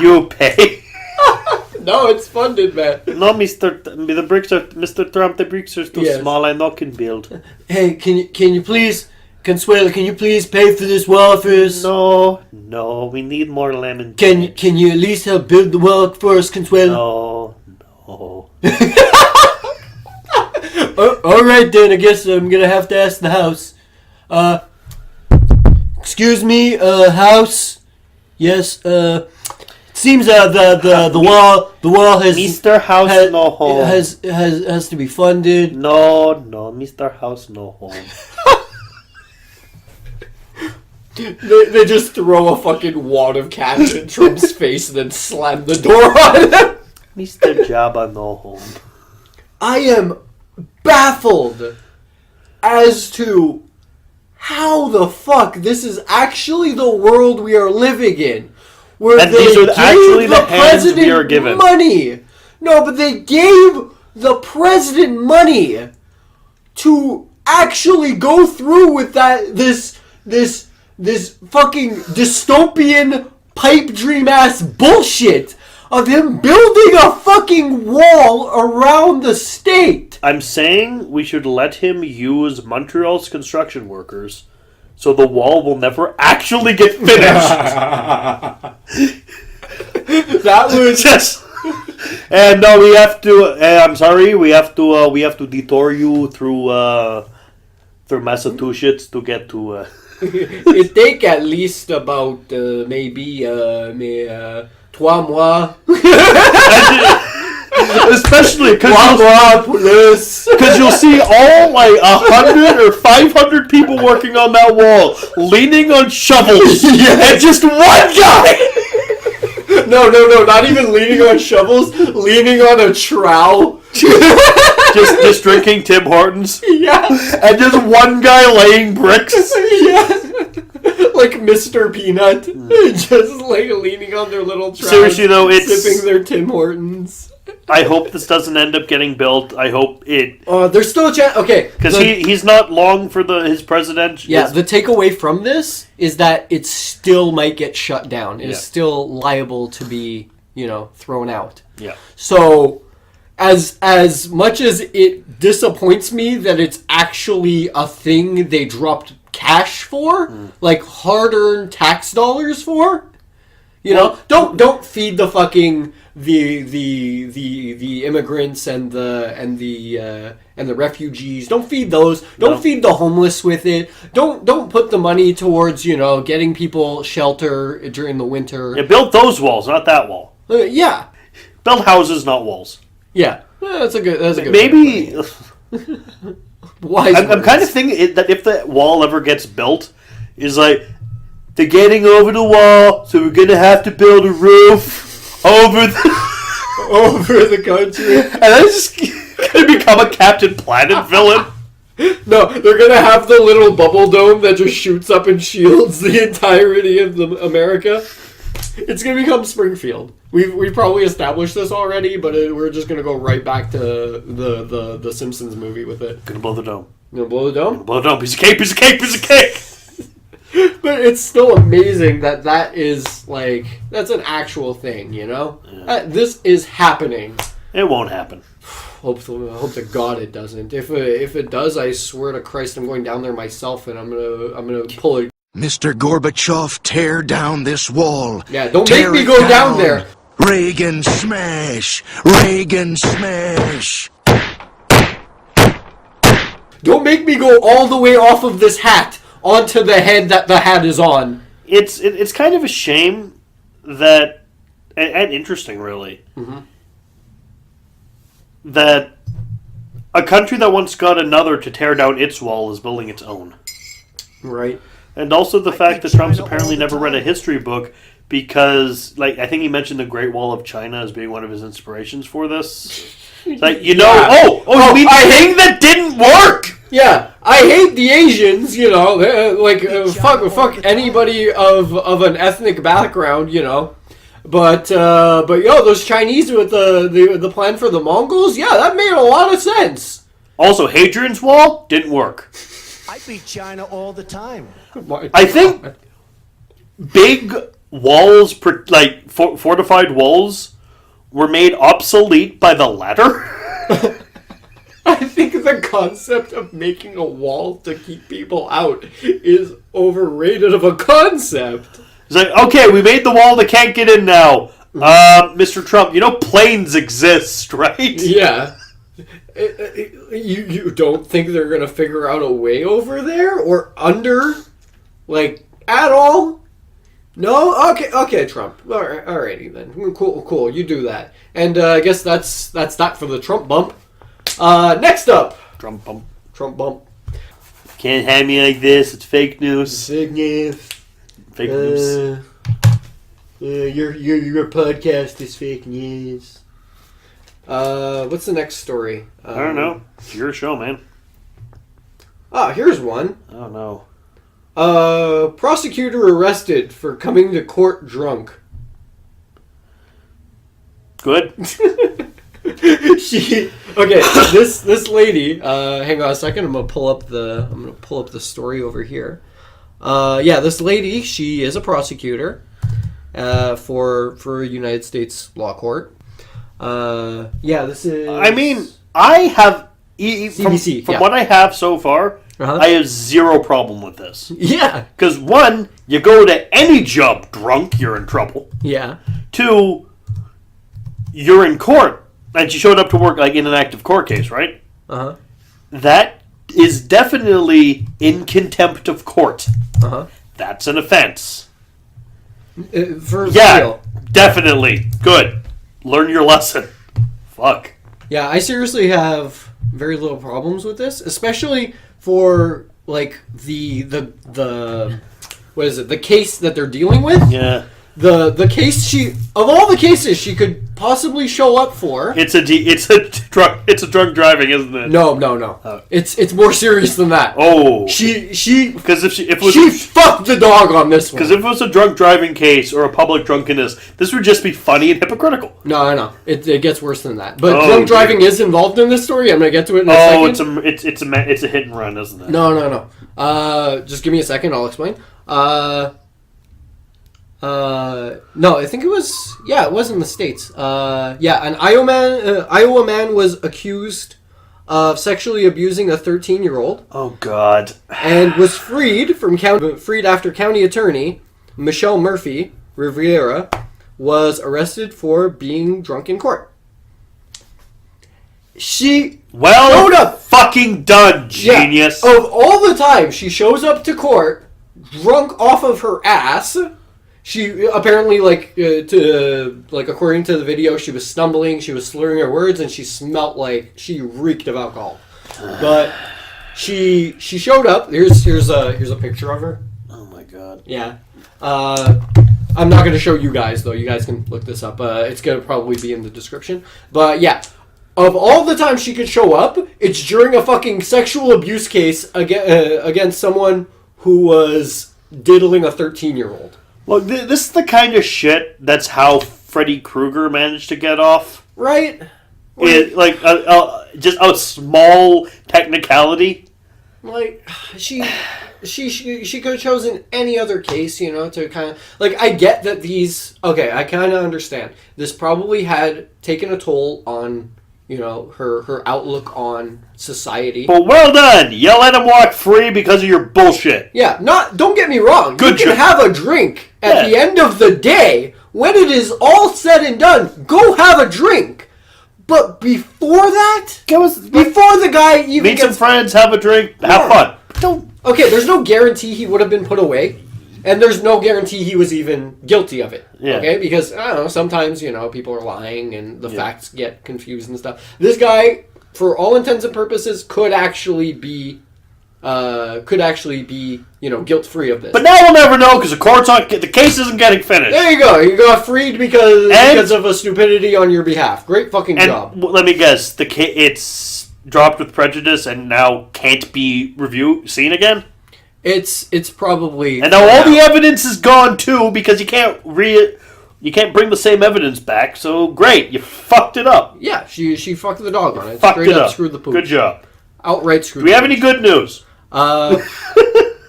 you pay. No, it's funded, man. No, Mr. Trump. The bricks are too small. I know can build. Hey, can you please? Consuelo, can you please pay for this wall for us? No, we need more lemon. Can you at least help build the wall for us, Consuelo? No. Alright then, I guess I'm gonna have to ask the house. Excuse me, house? Yes, seems the wall has Mr. House no home. has to be funded. No, Mr. House no home. They just throw a fucking wad of cash in Trump's face and then slam the door on him. Mr. Jabba no home. I am baffled as to how the fuck this is actually the world we are living in. Where and they these are gave actually the hands president we are given. Money. No, but they gave the president money to actually go through with this fucking dystopian pipe dream ass bullshit of him building a fucking wall around the state. I'm saying we should let him use Montreal's construction workers so the wall will never actually get finished. That was just. And we have to. I'm sorry. We have to detour you through Massachusetts to get to. It take at least about maybe 3 mois. Especially because you'll see all like 100 or 500 people working on that wall, leaning on shovels, and just one guy. No, not even leaning on shovels, leaning on a trowel. just drinking Tim Hortons. Yeah. And just one guy laying bricks. Yeah. Like Mr. Peanut. Just like leaning on their little trowels. Seriously though, it's sipping their Tim Hortons. I hope this doesn't end up getting built. I hope it. There's still a chance. Okay, because he's not long for his president. Yeah, the takeaway from this is that it still might get shut down. It is still liable to be, thrown out. Yeah. So, as much as it disappoints me that it's actually a thing they dropped cash for, like hard-earned tax dollars for, don't feed the fucking the immigrants and the refugees. Don't feed those. Don't feed the homeless with it. Don't put the money towards getting people shelter during the winter. Yeah, build those walls, not that wall. Yeah, build houses, not walls. Yeah, that's a good. Maybe. I'm kind of thinking that if the wall ever gets built, is like they're getting over the wall, so we're gonna have to build a roof over the country, and then it's just gonna become a Captain Planet villain. No, they're gonna have the little bubble dome that just shoots up and shields the entirety of America. It's gonna become Springfield. We've probably established this already, but we're just gonna go right back to the Simpsons movie with it. Gonna blow the dome. Gonna blow the dome? Gonna blow the dome. Piece of cake. Piece of cake. Piece of cake. But it's still amazing that is like that's an actual thing, Yeah. This is happening. It won't happen. Hope to God it doesn't. If it does, I swear to Christ, I'm going down there myself, and I'm gonna pull it. Mr. Gorbachev, tear down this wall. Yeah, don't make me go down there. Reagan smash! Reagan smash! Don't make me go all the way off of this hat onto the head that the hat is on. It's kind of a shame that, and interesting really, that a country that once got another to tear down its wall is building its own. Right. And also the fact that Trump's apparently never read a history book because, like, I think he mentioned the Great Wall of China as being one of his inspirations for this. Like, you know, you mean the thing that didn't work? Yeah, I hate the Asians, you know, fuck anybody of an ethnic background, you know. But those Chinese with the plan for the Mongols, yeah, that made a lot of sense. Also, Hadrian's Wall didn't work. I beat China all the time. I think big walls, fortified walls, were made obsolete by the latter. I think the concept of making a wall to keep people out is overrated of a concept. It's like, okay, we made the wall that can't get in now. Mr. Trump, you know planes exist, right? Yeah. You don't think they're going to figure out a way over there? Or under? Like, at all? No? Okay, Trump. Alrighty then. Cool, you do that. And I guess that's that for the Trump bump. Next up. Trump bump. Can't have me like this. It's fake news. Fake news. Fake news. Your podcast is fake news. What's the next story? I don't know. It's your show, man. Here's one. Oh, no. Prosecutor arrested for coming to court drunk. Good. This lady. Hang on a second. I'm gonna pull up the story over here. This lady. She is a prosecutor. For a United States law court. This is. I mean, I have CBC, from what I have so far. I have zero problem with this. Yeah. Because one, you go to any job drunk, you're in trouble. Yeah. Two, you're in court, and she showed up to work like in an active court case, right? That is definitely in contempt of court. That's an offense. Real. Definitely. Good. Learn your lesson. Fuck. Yeah, I seriously have very little problems with this, especially for like the what is it? The case that they're dealing with. Yeah. The case of all the cases she could possibly show up for. It's a drunk driving, isn't it? No. Oh. It's more serious than that. Oh. She if fucked the dog on this one. Because if it was a drunk driving case or a public drunkenness, this would just be funny and hypocritical. No. It gets worse than that. But drunk driving is involved in this story. I'm gonna get to it in a second. It's a hit and run, isn't it? No. Just give me a second. I'll explain. No, I think it was. Yeah, it was in the States. An Iowa man was accused of sexually abusing a 13-year-old. Oh God! And was freed after county attorney Michelle Murphy Rivera was arrested for being drunk in court. She showed up. Fucking done, genius. Yeah, of all the time she shows up to court drunk off of her ass. She apparently, according to the video, she was stumbling, she was slurring her words, and she smelt like she reeked of alcohol. But she showed up. Here's a picture of her. Oh my God. Yeah. I'm not going to show you guys though. You guys can look this up. It's going to probably be in the description. But yeah, of all the times she could show up, it's during a fucking sexual abuse case against someone who was diddling a 13-year-old. Look, this is the kind of shit that's how Freddy Krueger managed to get off. Right? Just a small technicality. Like, she could have chosen any other case, to kind of... Like, I get that these... Okay, I kind of understand. This probably had taken a toll on, her outlook on society. But well done! You let him walk free because of your bullshit. Yeah, don't get me wrong. Good you can have a drink At the end of the day, when it is all said and done, go have a drink. But before that, before the guy even meet some friends, have a drink, have fun. Okay, there's no guarantee he would have been put away, and there's no guarantee he was even guilty of it. Yeah. Okay, because I don't know, sometimes people are lying and the facts get confused and stuff. This guy, for all intents and purposes, could actually be guilt free of this. But now we'll never know because the case isn't getting finished. There you go. You got freed because of a stupidity on your behalf. Great fucking job. Let me guess, it's dropped with prejudice and now can't be seen again. It's probably, and now all the evidence is gone too because you can't bring the same evidence back. So great, you fucked it up. Yeah, she fucked the dog on it. Fucked Straight it up. Screwed the pooch. Good job. Outright screwed. Do we have any good news?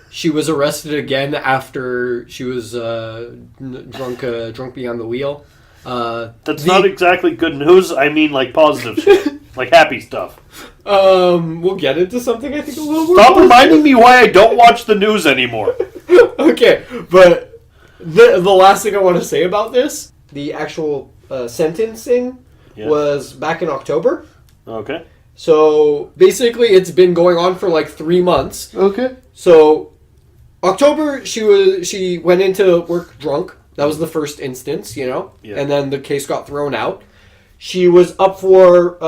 She was arrested again after she was drunk beyond the wheel. That's not exactly good news. I mean, like positive shit, like happy stuff. We'll get into something I think a little more. Stop reminding me why I don't watch the news anymore. Okay, but the last thing I want to say about this, the actual sentencing was back in October. Okay. So basically, it's been going on for like 3 months. Okay. So October, she went into work drunk. That was the first instance, Yeah. And then the case got thrown out. She was up for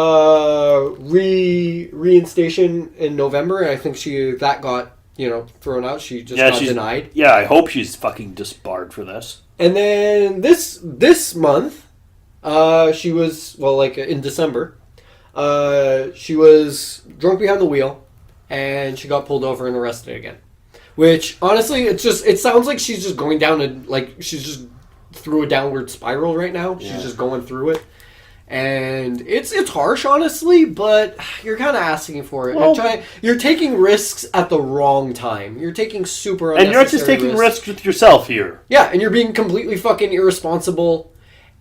reinstation in November, and I think that got thrown out. She just got denied. Yeah, I hope she's fucking disbarred for this. And then this month, she was in December. She was drunk behind the wheel, and she got pulled over and arrested again. Which, honestly, it sounds like she's just going down she's just through a downward spiral right now. Yeah. She's just going through it. And it's harsh, honestly, but you're kind of asking for it. Well, you're taking risks at the wrong time. You're taking super unnecessary and you're not just taking risks with yourself here. Yeah, and you're being completely fucking irresponsible,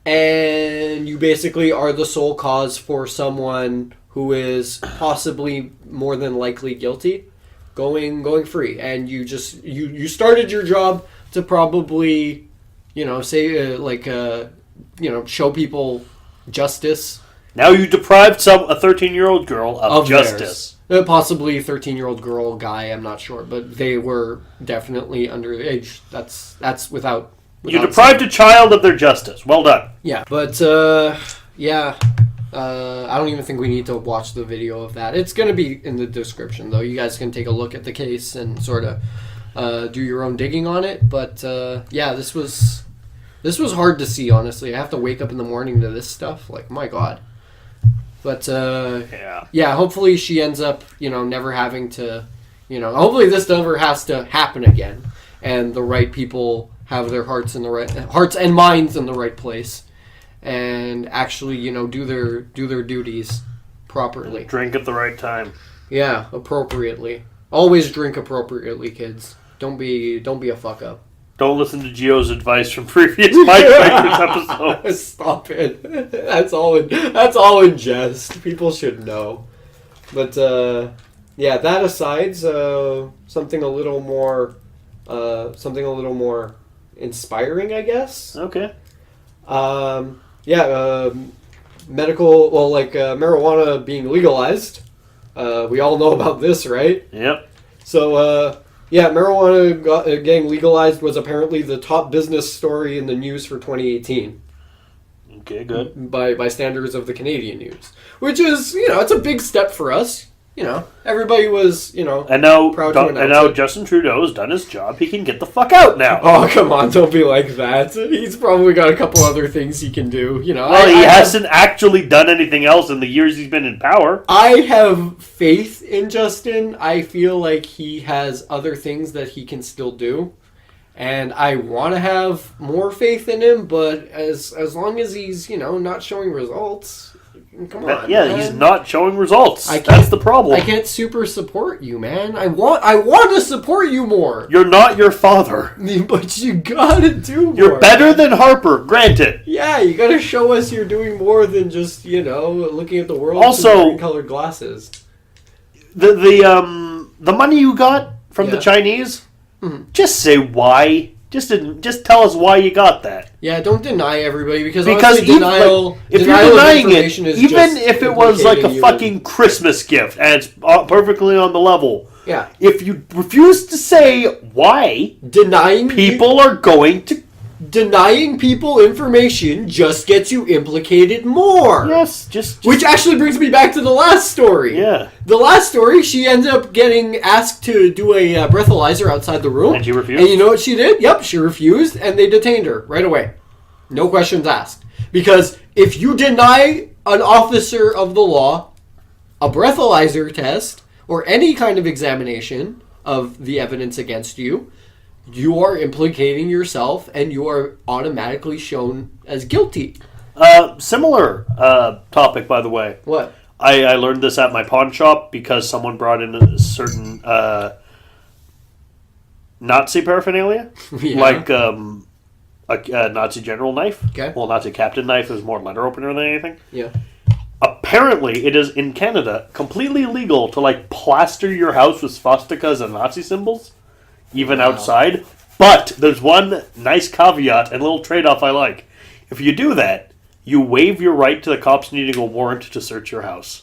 and you basically are the sole cause for someone who is possibly more than likely guilty going free. And you just you started your job to probably show people justice. Now you deprived a 13-year-old girl of justice. Possibly a 13-year-old girl, guy, I'm not sure, but they were definitely underage. That's without you deprived a child of their justice. Well done. Yeah, but I don't even think we need to watch the video of that. It's going to be in the description, though. You guys can take a look at the case and sort of do your own digging on it. But this was hard to see, honestly. I have to wake up in the morning to this stuff. Like, my God. But hopefully she ends up, never having to, hopefully this never has to happen again, and the right people have their hearts and minds in the right place, and actually, do their duties properly. Drink at the right time. Yeah, appropriately. Always drink appropriately, kids. Don't be a fuck up. Don't listen to Gio's advice from previous Mike Breakers episodes. Stop it. That's all in jest. People should know. But that aside, something a little more inspiring, I guess. Okay. Marijuana being legalized. We all know about this, right? Yep. So, marijuana getting legalized was apparently the top business story in the news for 2018. Okay, good. By standards of the Canadian news. Which is, it's a big step for us. Everybody was, and now, proud to announce it. Justin Trudeau has done his job. He can get the fuck out now. Oh, come on, don't be like that. He's probably got a couple other things he can do. He hasn't actually done anything else in the years he's been in power. I have faith in Justin. I feel like he has other things that he can still do. And I want to have more faith in him, but as long as he's, not showing results... Come on, yeah, man. He's not showing results. That's the problem. I can't super support you, man. I want to support you more. You're not your father. But you gotta do more. You're better than Harper, granted. Yeah, you gotta show us you're doing more than just, looking at the world also, through green-colored glasses. The money you got from the Chinese, just say why Just tell us why you got that. Yeah, don't deny everybody because honestly, denial. If you're denying it, even if it was like a fucking Christmas gift and it's perfectly on the level, yeah. If you refuse to say why, denying people are going to. Denying people information just gets you implicated more. Yes, which actually brings me back to the last story. Yeah. The last story, she ended up getting asked to do a breathalyzer outside the room. And she refused? And you know what she did? Yep, she refused, and they detained her right away. No questions asked. Because if you deny an officer of the law a breathalyzer test or any kind of examination of the evidence against you, you are implicating yourself and you are automatically shown as guilty. Similar topic, by the way. What? I learned this at my pawn shop because someone brought in a certain Nazi paraphernalia. Yeah. Like a Nazi general knife. Okay. Well, Nazi captain knife is more letter opener than anything. Yeah. Apparently, it is in Canada completely illegal to like plaster your house with swastikas and Nazi symbols. Even outside. But there's one nice caveat and little trade-off I like. If you do that, you waive your right to the cops needing a warrant to search your house.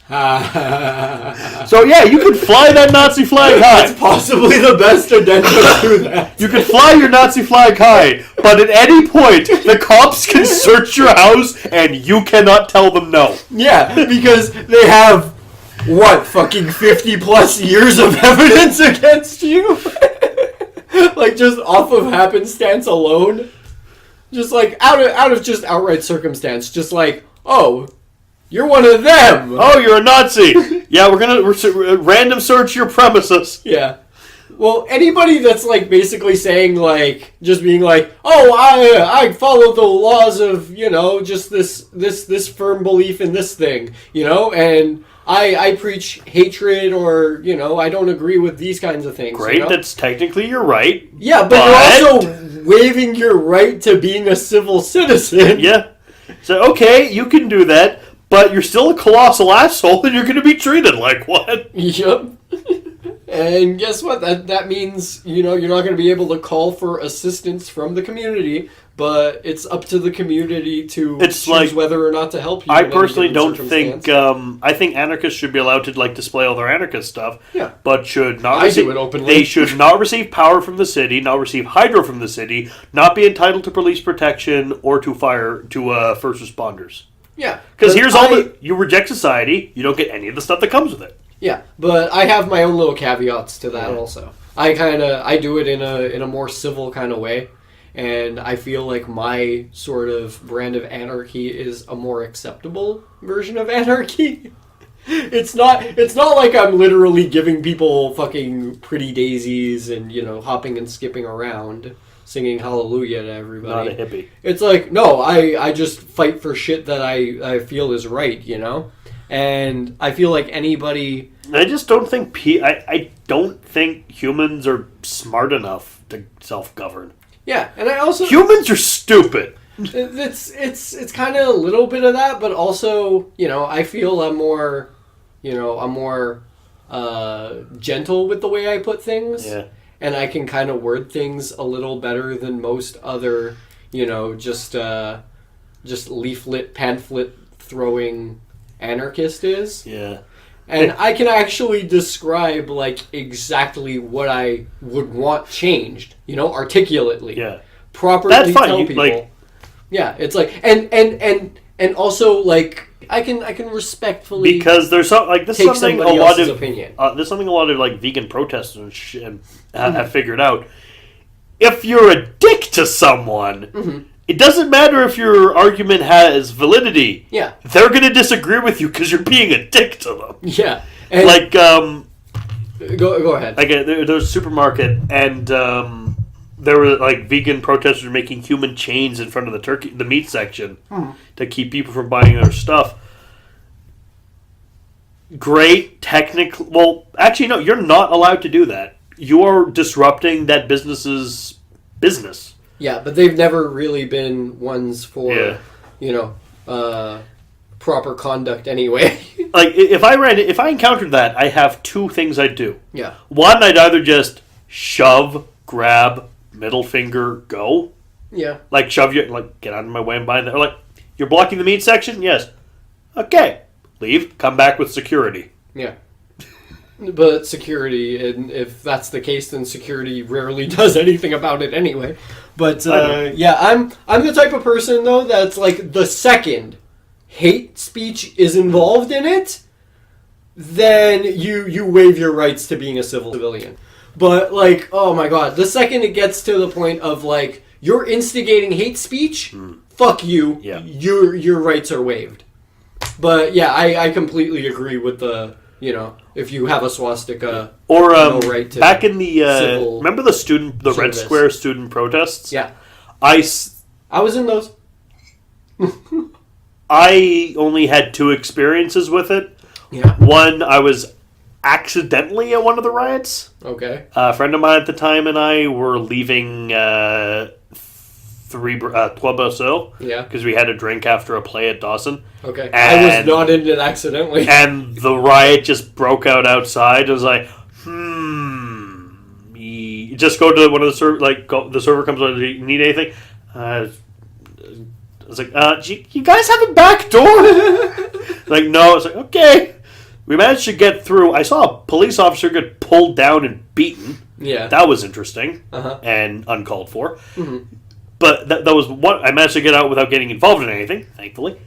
So yeah, you could fly that Nazi flag high. That's possibly the best addendum to that. You can fly your Nazi flag high, but at any point, the cops can search your house and you cannot tell them no. Yeah, because they have, fucking 50 plus years of evidence against you? Like, just off of happenstance alone? Just, like, out of just outright circumstance. Just like, oh, you're one of them! Oh, you're a Nazi! Yeah, we're gonna random search your premises. Yeah. Well, anybody that's, like, basically saying, like, just being like, oh, I follow the laws of, you know, just this firm belief in this thing, you know, and I preach hatred or, you know, I don't agree with these kinds of things. Great, you know? that's technically your right. Yeah, but you're also waiving your right to being a civil citizen. Yeah. So, okay, you can do that, but you're still a colossal asshole and you're going to be treated like one. Yep. And guess what? That means, you know, you're not going to be able to call for assistance from the community, but it's up to the community to choose whether or not to help you. I personally don't think, I think anarchists should be allowed to, like, display all their anarchist stuff, yeah, but should not do it openly. They should not receive power from the city, not receive hydro from the city, not be entitled to police protection or to first responders. Yeah. Because you reject society, you don't get any of the stuff that comes with it. Yeah, but I have my own little caveats to that also. I do it in a more civil kind of way, and I feel like my sort of brand of anarchy is a more acceptable version of anarchy. It's not like I'm literally giving people fucking pretty daisies and, you know, hopping and skipping around, singing hallelujah to everybody. Not a hippie. It's like, no, I just fight for shit that I feel is right, you know? And I feel like anybody... I just don't think... I don't think humans are smart enough to self-govern. Yeah, and I also... Humans are stupid! It's kind of a little bit of that, but also, you know, I feel I'm more gentle with the way I put things. Yeah. And I can kind of word things a little better than most other, you know, just leaflet, pamphlet throwing anarchist is. Yeah. And I can actually describe, like, exactly what I would want changed, you know, articulately. Yeah. Properly That's fine. tell people. Yeah, it's like, and also, like, I can respectfully because there's this is something a lot of opinion. There's something a lot of like vegan protesters have figured out. If you're a dick to someone, it doesn't matter if your argument has validity. Yeah, they're gonna disagree with you because you're being a dick to them. Yeah, and like go ahead. Like there was a supermarket and there were like vegan protesters making human chains in front of the meat section to keep people from buying their stuff. Great technical. Well, actually, no. You're not allowed to do that. You're disrupting that business's business. Yeah, but they've never really been ones for you know proper conduct anyway. Like if I encountered that, I have two things I'd do. Yeah. One, I'd either just shove, grab, middle finger, go. Yeah. Like, shove you, like, get out of my way and buy that. Or like, you're blocking the meat section? Yes. Okay. Leave. Come back with security. Yeah. But security, and if that's the case, then security rarely does anything about it anyway. But, yeah, I'm the type of person, though, that's like, the second hate speech is involved in it, then you waive your rights to being a civilian. But, like, oh my god, the second it gets to the point of, like, you're instigating hate speech, fuck you, your rights are waived. But, yeah, I completely agree with the, you know, if you have a swastika, or no right to back in the remember the Red Square student protests? Yeah, I was in those. I only had 2 experiences with it. Yeah. One, I was accidentally at one of the riots. Okay. A friend of mine at the time and I were leaving 12 Brazil. Yeah. Because we had a drink after a play at Dawson. Okay. I was not in it accidentally. And the riot just broke out outside. It was like, just go to one of the server. Like, the server comes on. Do you need anything? I was like, you guys have a back door? Like, no. It's like, okay. We managed to get through. I saw a police officer get pulled down and beaten. Yeah. That was interesting and uncalled for. Mm-hmm. But that was one. I managed to get out without getting involved in anything, thankfully.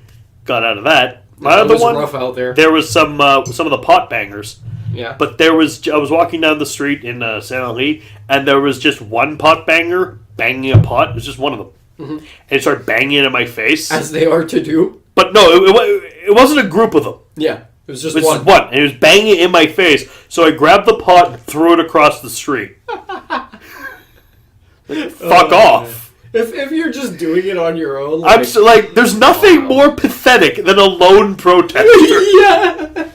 Got out of that. My other one, rough out there. There was some of the pot bangers. Yeah. But I was walking down the street in Saint Henri, and there was just one pot banger banging a pot. It was just one of them. Mm-hmm. And it started banging it in my face. As they are to do. But no, it wasn't a group of them. Yeah. It was just one. one. And it was banging it in my face. So I grabbed the pot and threw it across the street. Fuck off. If you're just doing it on your own, there's nothing more pathetic than a lone protester. Yeah.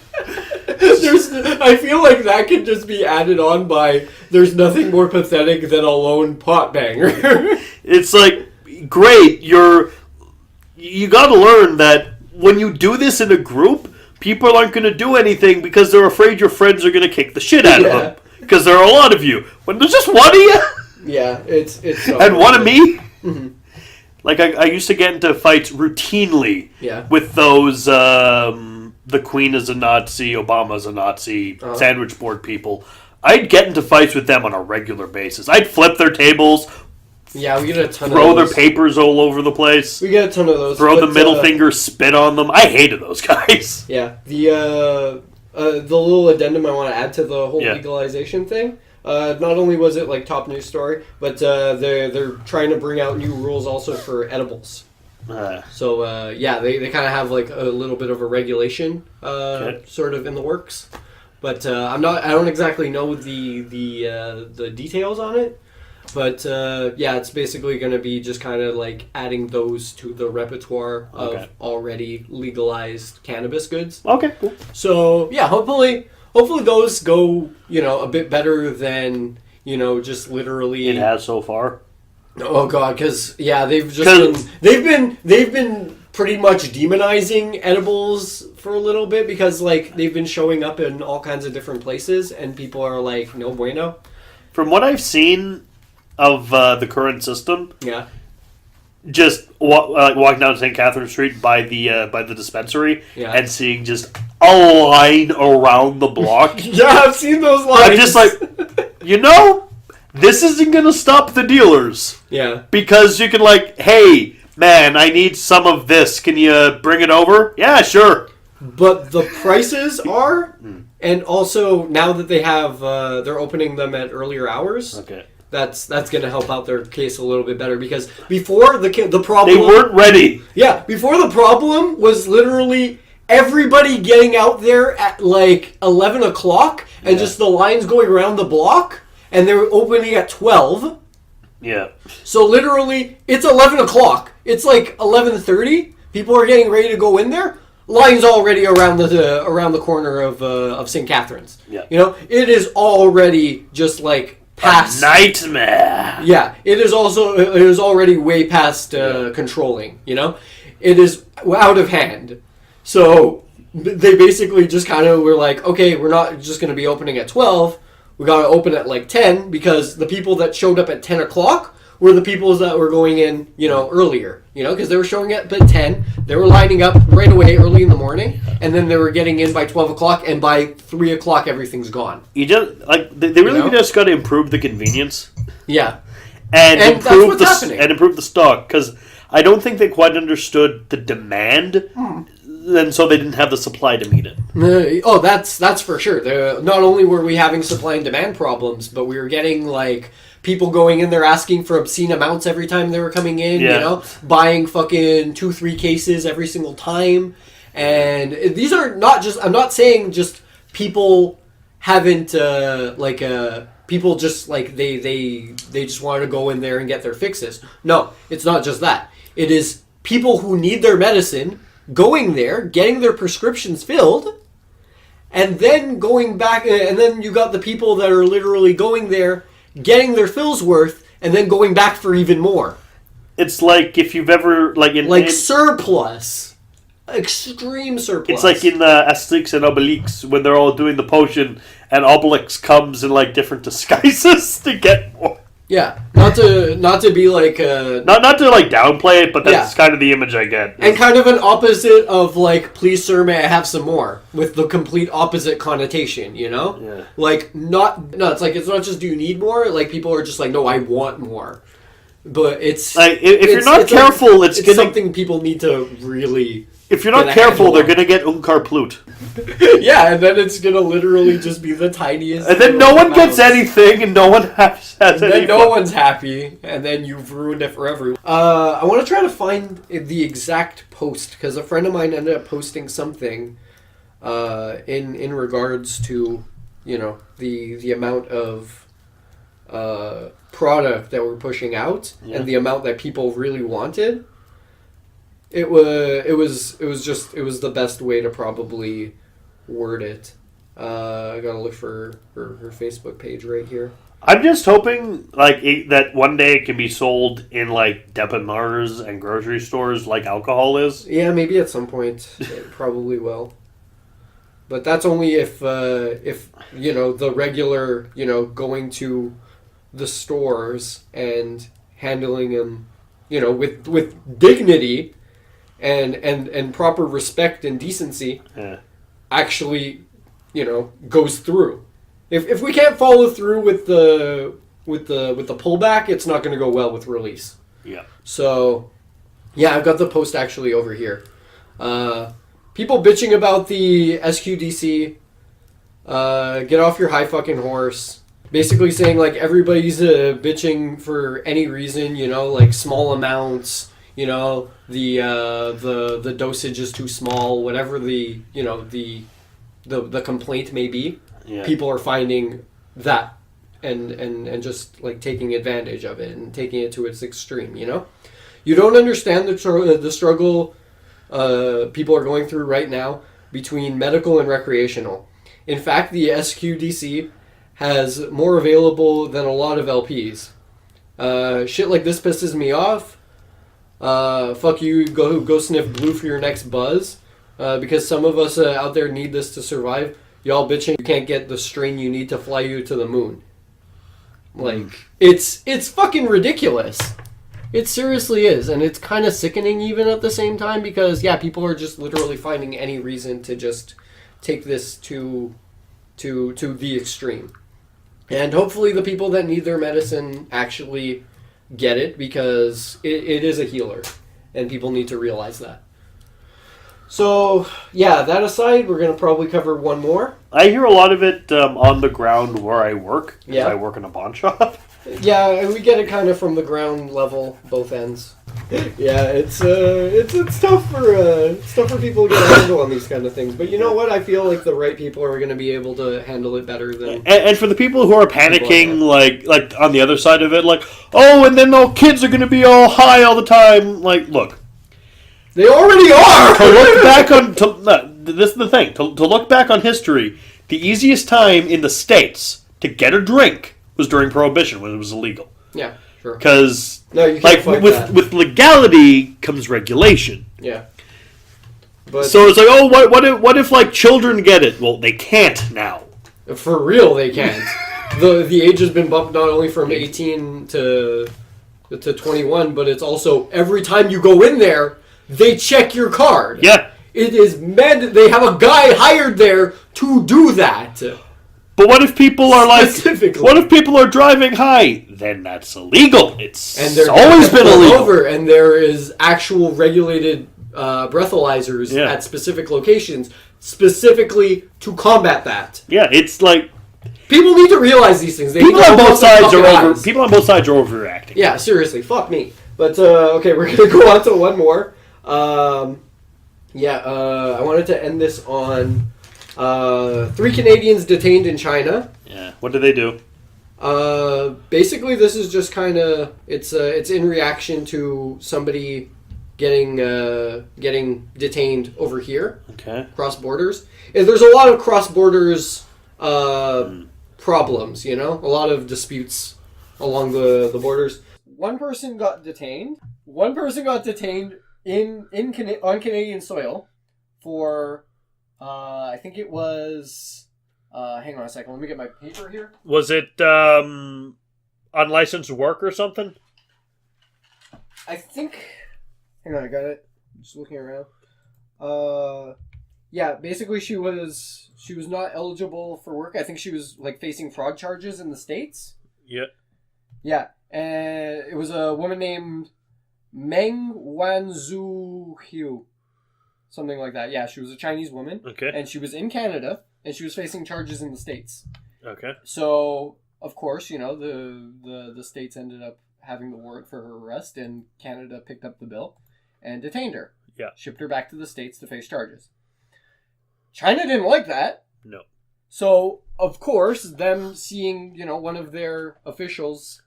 I feel like that could just be added on by there's nothing more pathetic than a lone pot banger. It's like, great, you got to learn that when you do this in a group, people aren't going to do anything because they're afraid your friends are going to kick the shit out of them. Because there are a lot of you. When there's just one of you. Yeah, it's so and one of me. Mm-hmm. Like, I used to get into fights routinely with those, the Queen is a Nazi, Obama's a Nazi, sandwich board people. I'd get into fights with them on a regular basis. I'd flip their tables. Yeah, we get a ton of throw those. Their papers all over the place. We get a ton of those. Throw the middle finger, spit on them. I hated those guys. Yeah. The little addendum I want to add to the whole legalization thing. Not only was it like top news story, but they're trying to bring out new rules also for edibles. So they kind of have like a little bit of a regulation sort of in the works, but I don't exactly know the details on it. But it's basically going to be just kind of like adding those to the repertoire of already legalized cannabis goods. Okay, cool. So hopefully those go, a bit better than, just literally. It has so far. Oh god, because they've been pretty much demonizing edibles for a little bit because like they've been showing up in all kinds of different places and people are like no bueno. From what I've seen of the current system, just walking down St. Catherine Street by the dispensary and seeing just a line around the block. I've seen those lines. I'm just like, this isn't going to stop the dealers. Yeah. Because you can hey, man, I need some of this. Can you bring it over? Yeah, sure. But the prices are, and also now that they have, they're opening them at earlier hours. Okay. That's going to help out their case a little bit better because before the problem... They weren't ready. Yeah, before the problem was literally everybody getting out there at 11 o'clock and just the lines going around the block and they're opening at 12. Yeah. So literally it's 11 o'clock. It's 11:30. People are getting ready to go in there. Lines already around the corner of St. Catherine's. Yeah. It is already just past a nightmare. Yeah, it is already way past controlling. It is out of hand. So they basically just kind of were like, okay, we're not just going to be opening at 12. we got to open at like 10 because the people that showed up at 10 o'clock were the people that were going in, earlier, because they were showing up at 10. They were lining up right away early in the morning, and then they were getting in by 12 o'clock, and by 3 o'clock, everything's gone. You just, they really just got to improve the convenience. Yeah. And improve the stock, because I don't think they quite understood the demand, and so they didn't have the supply to meet it. That's for sure. Not only were we having supply and demand problems, but we were getting, like, people going in there asking for obscene amounts every time they were coming in, buying fucking 2-3 cases every single time. And these are not just, I'm not saying just people haven't, people just, like, they just want to go in there and get their fixes. No, it's not just that. It is people who need their medicine going there, getting their prescriptions filled, and then going back, and then you got the people that are literally going there, getting their fills worth, and then going back for even more. It's like if you've ever surplus, extreme surplus. It's like in Asterix and Obelix when they're all doing the potion, and Obelix comes in like different disguises to get more. Yeah, not to be like not to like downplay it, but that's kind of the image I get. And kind of an opposite of like, please sir, may I have some more, with the complete opposite connotation, Yeah. Like it's like, it's not just do you need more, like people are just like, no, I want more. But it's like if you're not careful, it's something people need to really. If you're not careful, they're gonna get Unkar Plut. Yeah, and then it's gonna literally just be the tiniest. And then no one gets anything, and no one has and then no one's happy, and then you've ruined it for everyone. I want to try to find the exact post because a friend of mine ended up posting something, in regards to, the amount of product that we're pushing out and the amount that people really wanted. It was the best way to probably word it. I gotta look for her Facebook page right here. I'm just hoping that one day it can be sold in like dépanneurs and grocery stores like alcohol is. Yeah, maybe at some point it probably will. But that's only if the regular going to the stores and handling them with dignity. And proper respect and decency actually, goes through. If we can't follow through with the pullback, it's not going to go well with release. Yeah. So, yeah, I've got the post actually over here. People bitching about the SQDC. Get off your high fucking horse. Basically saying like everybody's bitching for any reason, like small amounts. The dosage is too small, whatever the complaint may be. Yeah. People are finding that and just like taking advantage of it and taking it to its extreme. You don't understand the struggle people are going through right now between medical and recreational. In fact, the SQDC has more available than a lot of LPs. Shit like this pisses me off. Fuck you, go sniff blue for your next buzz. Because some of us out there need this to survive. Y'all bitching you can't get the strain you need to fly you to the moon. Like, it's fucking ridiculous. It seriously is. And it's kind of sickening even at the same time because, yeah, people are just literally finding any reason to just take this to the extreme. And hopefully the people that need their medicine actually get it because it is a healer and people need to realize that. So, yeah, that aside, we're going to probably cover one more. I hear a lot of it on the ground where I work. Yeah. I work in a pawn shop. Yeah, and we get it kind of from the ground level, both ends. Yeah, it's tough for people to get a handle on these kind of things. But you know what? I feel like the right people are going to be able to handle it better than. And for the people who are panicking, like on the other side of it, like, oh, and then the kids are going to be all high all the time. Like, look, they already are. To look back on this is the thing. To look back on history, the easiest time in the States to get a drink was during Prohibition when it was illegal. Yeah. Because with legality comes regulation. Yeah. But so it's like, oh, what if like children get it? Well, they can't now. For real, they can't. the age has been bumped not only from 18 to 21, but it's also every time you go in there, they check your card. Yeah. It is they have a guy hired there to do that. But what if people are what if people are driving high? Then that's illegal. It's always been illegal. And there is actual regulated breathalyzers at specific locations, specifically to combat that. Yeah, it's like people need to realize these things. People on both sides are overreacting. Yeah, seriously, fuck me. But okay, we're gonna go on to one more. I wanted to end this on 3 Canadians detained in China. Yeah, what did they do? Basically, this is just kind of it's in reaction to somebody getting detained over here. Okay. Cross borders. There's a lot of cross borders problems. A lot of disputes along the borders. One person got detained. On Canadian soil for I think it was. Hang on a second. Let me get my paper here. Was it unlicensed work or something? I think. Hang on, I got it. I'm just looking around. Basically she was not eligible for work. I think she was facing fraud charges in the States. Yeah. Yeah, and it was a woman named Meng Wanzhou Hu. Something like that. Yeah, she was a Chinese woman. Okay. And she was in Canada, and she was facing charges in the States. Okay. So, of course, the States ended up having the warrant for her arrest, and Canada picked up the bill and detained her. Yeah. Shipped her back to the States to face charges. China didn't like that. No. So, of course, them seeing, one of their officials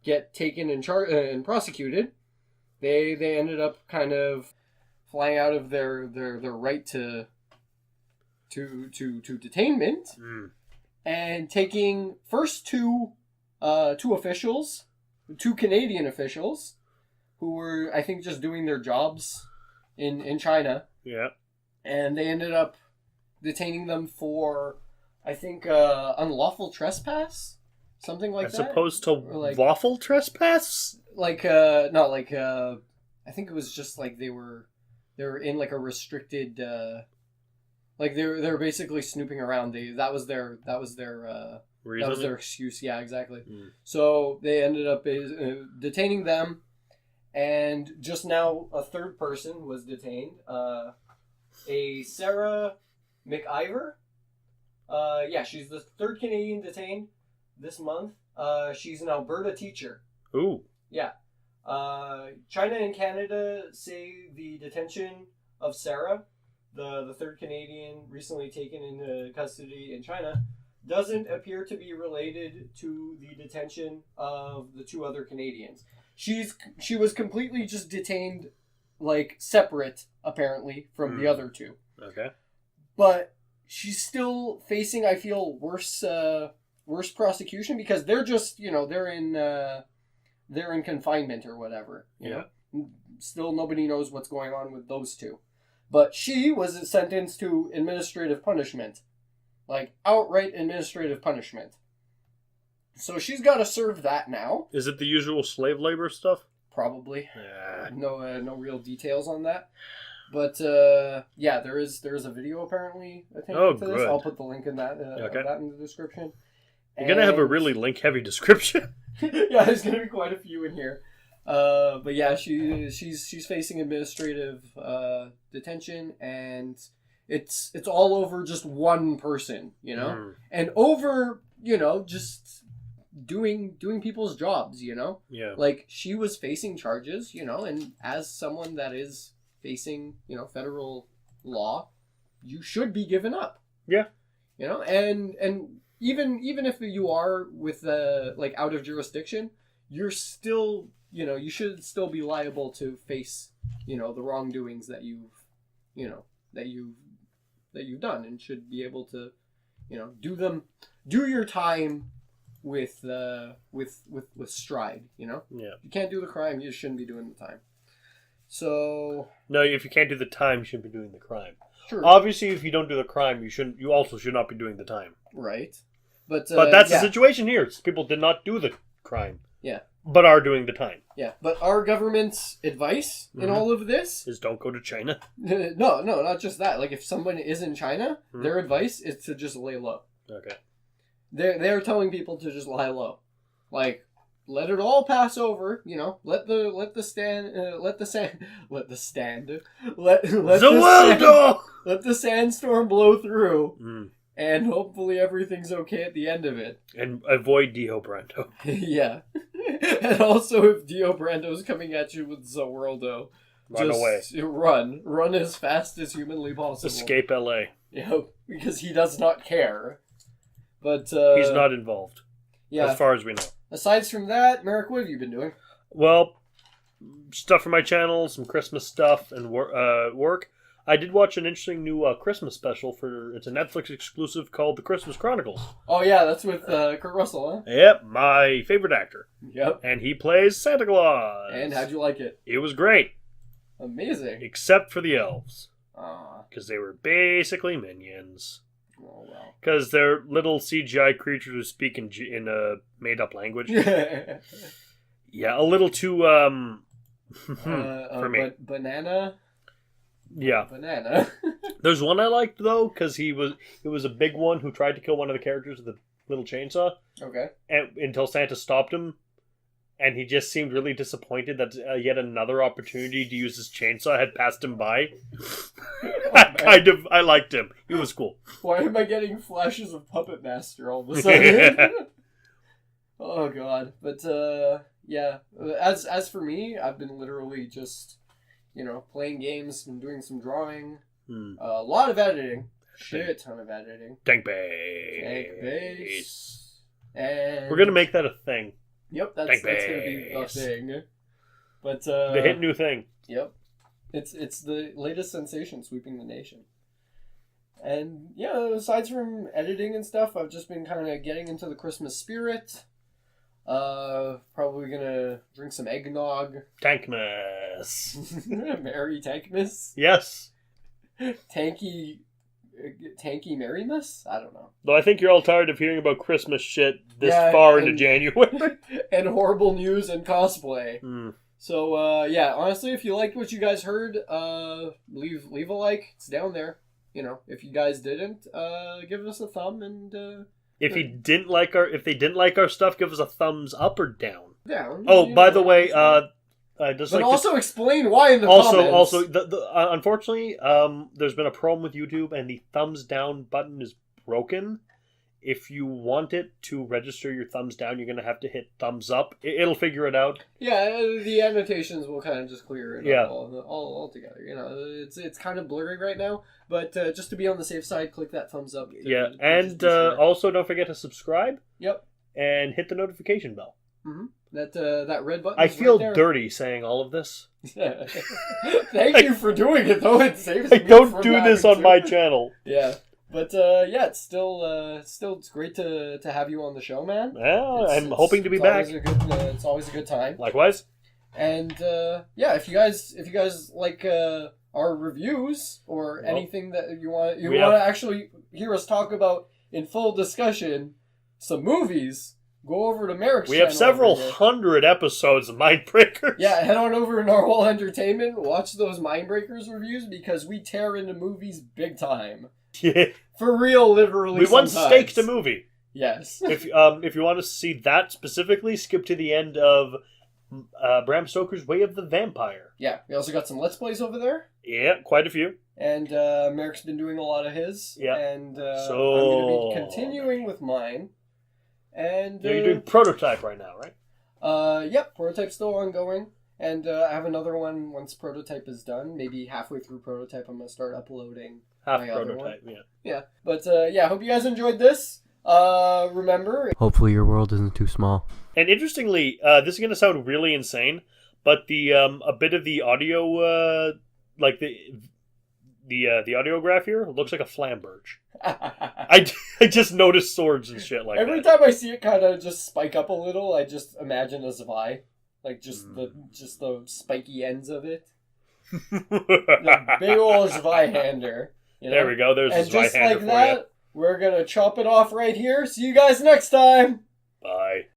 get taken and prosecuted, they ended up kind of flying out of their right to detainment and taking first two officials, 2 Canadian officials who were, I think, just doing their jobs in China. Yeah. And they ended up detaining them for, I think, unlawful trespass, something like that. As opposed to lawful trespass? I think it was just they were in a restricted, they were basically snooping around. That was their excuse. Yeah, exactly. So they ended up detaining them, and just now a third person was detained. A Sarah McIver. She's the 3rd Canadian detained this month. She's an Alberta teacher. Ooh. Yeah. China and Canada say the detention of Sarah, the 3rd Canadian recently taken into custody in China, doesn't appear to be related to the detention of the 2 other Canadians. She was completely just detained, separate, apparently, from the other 2. Okay. But she's still facing, I feel, worse prosecution because they're just, they're in confinement or whatever. You know? Still, nobody knows what's going on with those 2. But she was sentenced to administrative punishment. Outright administrative punishment. So she's got to serve that now. Is it the usual slave labor stuff? Probably. Yeah. No real details on that. But, there is a video apparently attached to this. Good. I'll put the link in that, of that in the description. You're going to have a really link-heavy description. Yeah, there's going to be quite a few in here. But yeah, she's facing administrative detention, and it's all over just one person, and over just doing people's jobs, Yeah. She was facing charges, and as someone that is facing federal law, you should be given up. Yeah. And even if you are with out of jurisdiction, you're still you should still be liable to face the wrongdoings that you've done, and should be able to do your time with stride. Yeah. If you can't do the crime, you shouldn't be doing the time. So no, if you can't do the time, you shouldn't be doing the crime. Sure. Obviously, if you don't do the crime, you also should not be doing the time. Right. But that's the situation here. People did not do the crime. Yeah. But are doing the time. Yeah. But our government's advice in all of this is don't go to China. No, not just that. Like if someone is in China, their advice is to just lay low. Okay. They're telling people to just lie low, like let it all pass over. You know, let the sandstorm blow through, and hopefully everything's okay at the end of it. And avoid Dio Brando. Yeah, and also if Dio Brando's coming at you with Zerwaldo, run away. Run as fast as humanly possible. Escape LA. Yeah, because he does not care. But he's not involved. Yeah. As far as we know. Aside from that, Merrick, what have you been doing? Well, stuff for my channel, some Christmas stuff, and work. I did watch an interesting new Christmas special it's a Netflix exclusive called The Christmas Chronicles. Oh yeah, that's with Kurt Russell, huh? Yep, my favorite actor. Yep. And he plays Santa Claus. And how'd you like it? It was great. Amazing. Except for the elves. Because they were basically minions. Oh, wow. Because they're little CGI creatures who speak in a made-up language. Yeah, a little too, for me. Banana? Yeah. Banana. There's one I liked, though, because it was a big one who tried to kill one of the characters with a little chainsaw. Okay. Until Santa stopped him. And he just seemed really disappointed that yet another opportunity to use his chainsaw had passed him by. I liked him. He was cool. Why am I getting flashes of Puppet Master all of a sudden? Oh god. But yeah. As for me, I've been literally just, playing games and doing some drawing. A lot of editing. Shit ton of editing. Tank base. And we're gonna make that a thing. Yep, that's going to be a thing. But the hit new thing. Yep. It's the latest sensation sweeping the nation. And yeah, aside from editing and stuff, I've just been kind of getting into the Christmas spirit. Probably gonna drink some eggnog. Tankmas. Merry Tankmas? Yes. Tanky Merrymas? I don't know. Though I think you're all tired of hearing about Christmas shit this far into January. And horrible news and cosplay. So, honestly, if you liked what you guys heard, leave a like. It's down there. If you guys didn't, give us a thumb and... if they didn't like our stuff, give us a thumbs up or down. Down. Oh, by the way, explain why in the comments. Also, unfortunately, there's been a problem with YouTube, and the thumbs down button is broken. If you want it to register your thumbs down, you're going to have to hit thumbs up. It'll figure it out. Yeah, the annotations will kind of just clear it up all together. It's kind of blurry right now, but just to be on the safe side, click that thumbs up. Also don't forget to subscribe. Yep. And hit the notification bell. Mm-hmm. That red button. I feel dirty saying all of this. Thank you for doing it, though. It saves me. I don't do this on my channel. Yeah. But it's still it's great to have you on the show, man. Yeah, I'm hoping to be back. It's always a good time. Likewise. And if you guys like our reviews or anything that you want to actually hear us talk about in full discussion, some movies, go over to Merrick's channel. We have several hundred episodes of Mindbreakers. Yeah, head on over to Narwhal Entertainment, watch those Mindbreakers reviews because we tear into movies big time. Yeah. For real, literally. We once staked a movie. Yes. If you want to see that specifically, skip to the end of Bram Stoker's Way of the Vampire. Yeah, we also got some Let's Plays over there. Yeah, quite a few. And Merrick's been doing a lot of his. Yeah. And I'm going to be continuing with mine. And you're doing Prototype right now, right? Yep, Prototype's still ongoing. And I have another one once Prototype is done. Maybe halfway through Prototype, I'm going to start uploading my other one. Yeah. But hope you guys enjoyed this. Remember, hopefully your world isn't too small. And interestingly, this is going to sound really insane, but the a bit of the audio, like the audiograph here, looks like a flamberge. I just noticed swords and shit like Every that. time I see it kind of just spike up a little, I just imagine a Zwei. Like just the spiky ends of it. The big old Zweihander. There we go. There's and a just Zweihander like for that, we're gonna chop it off right here. See you guys next time. Bye.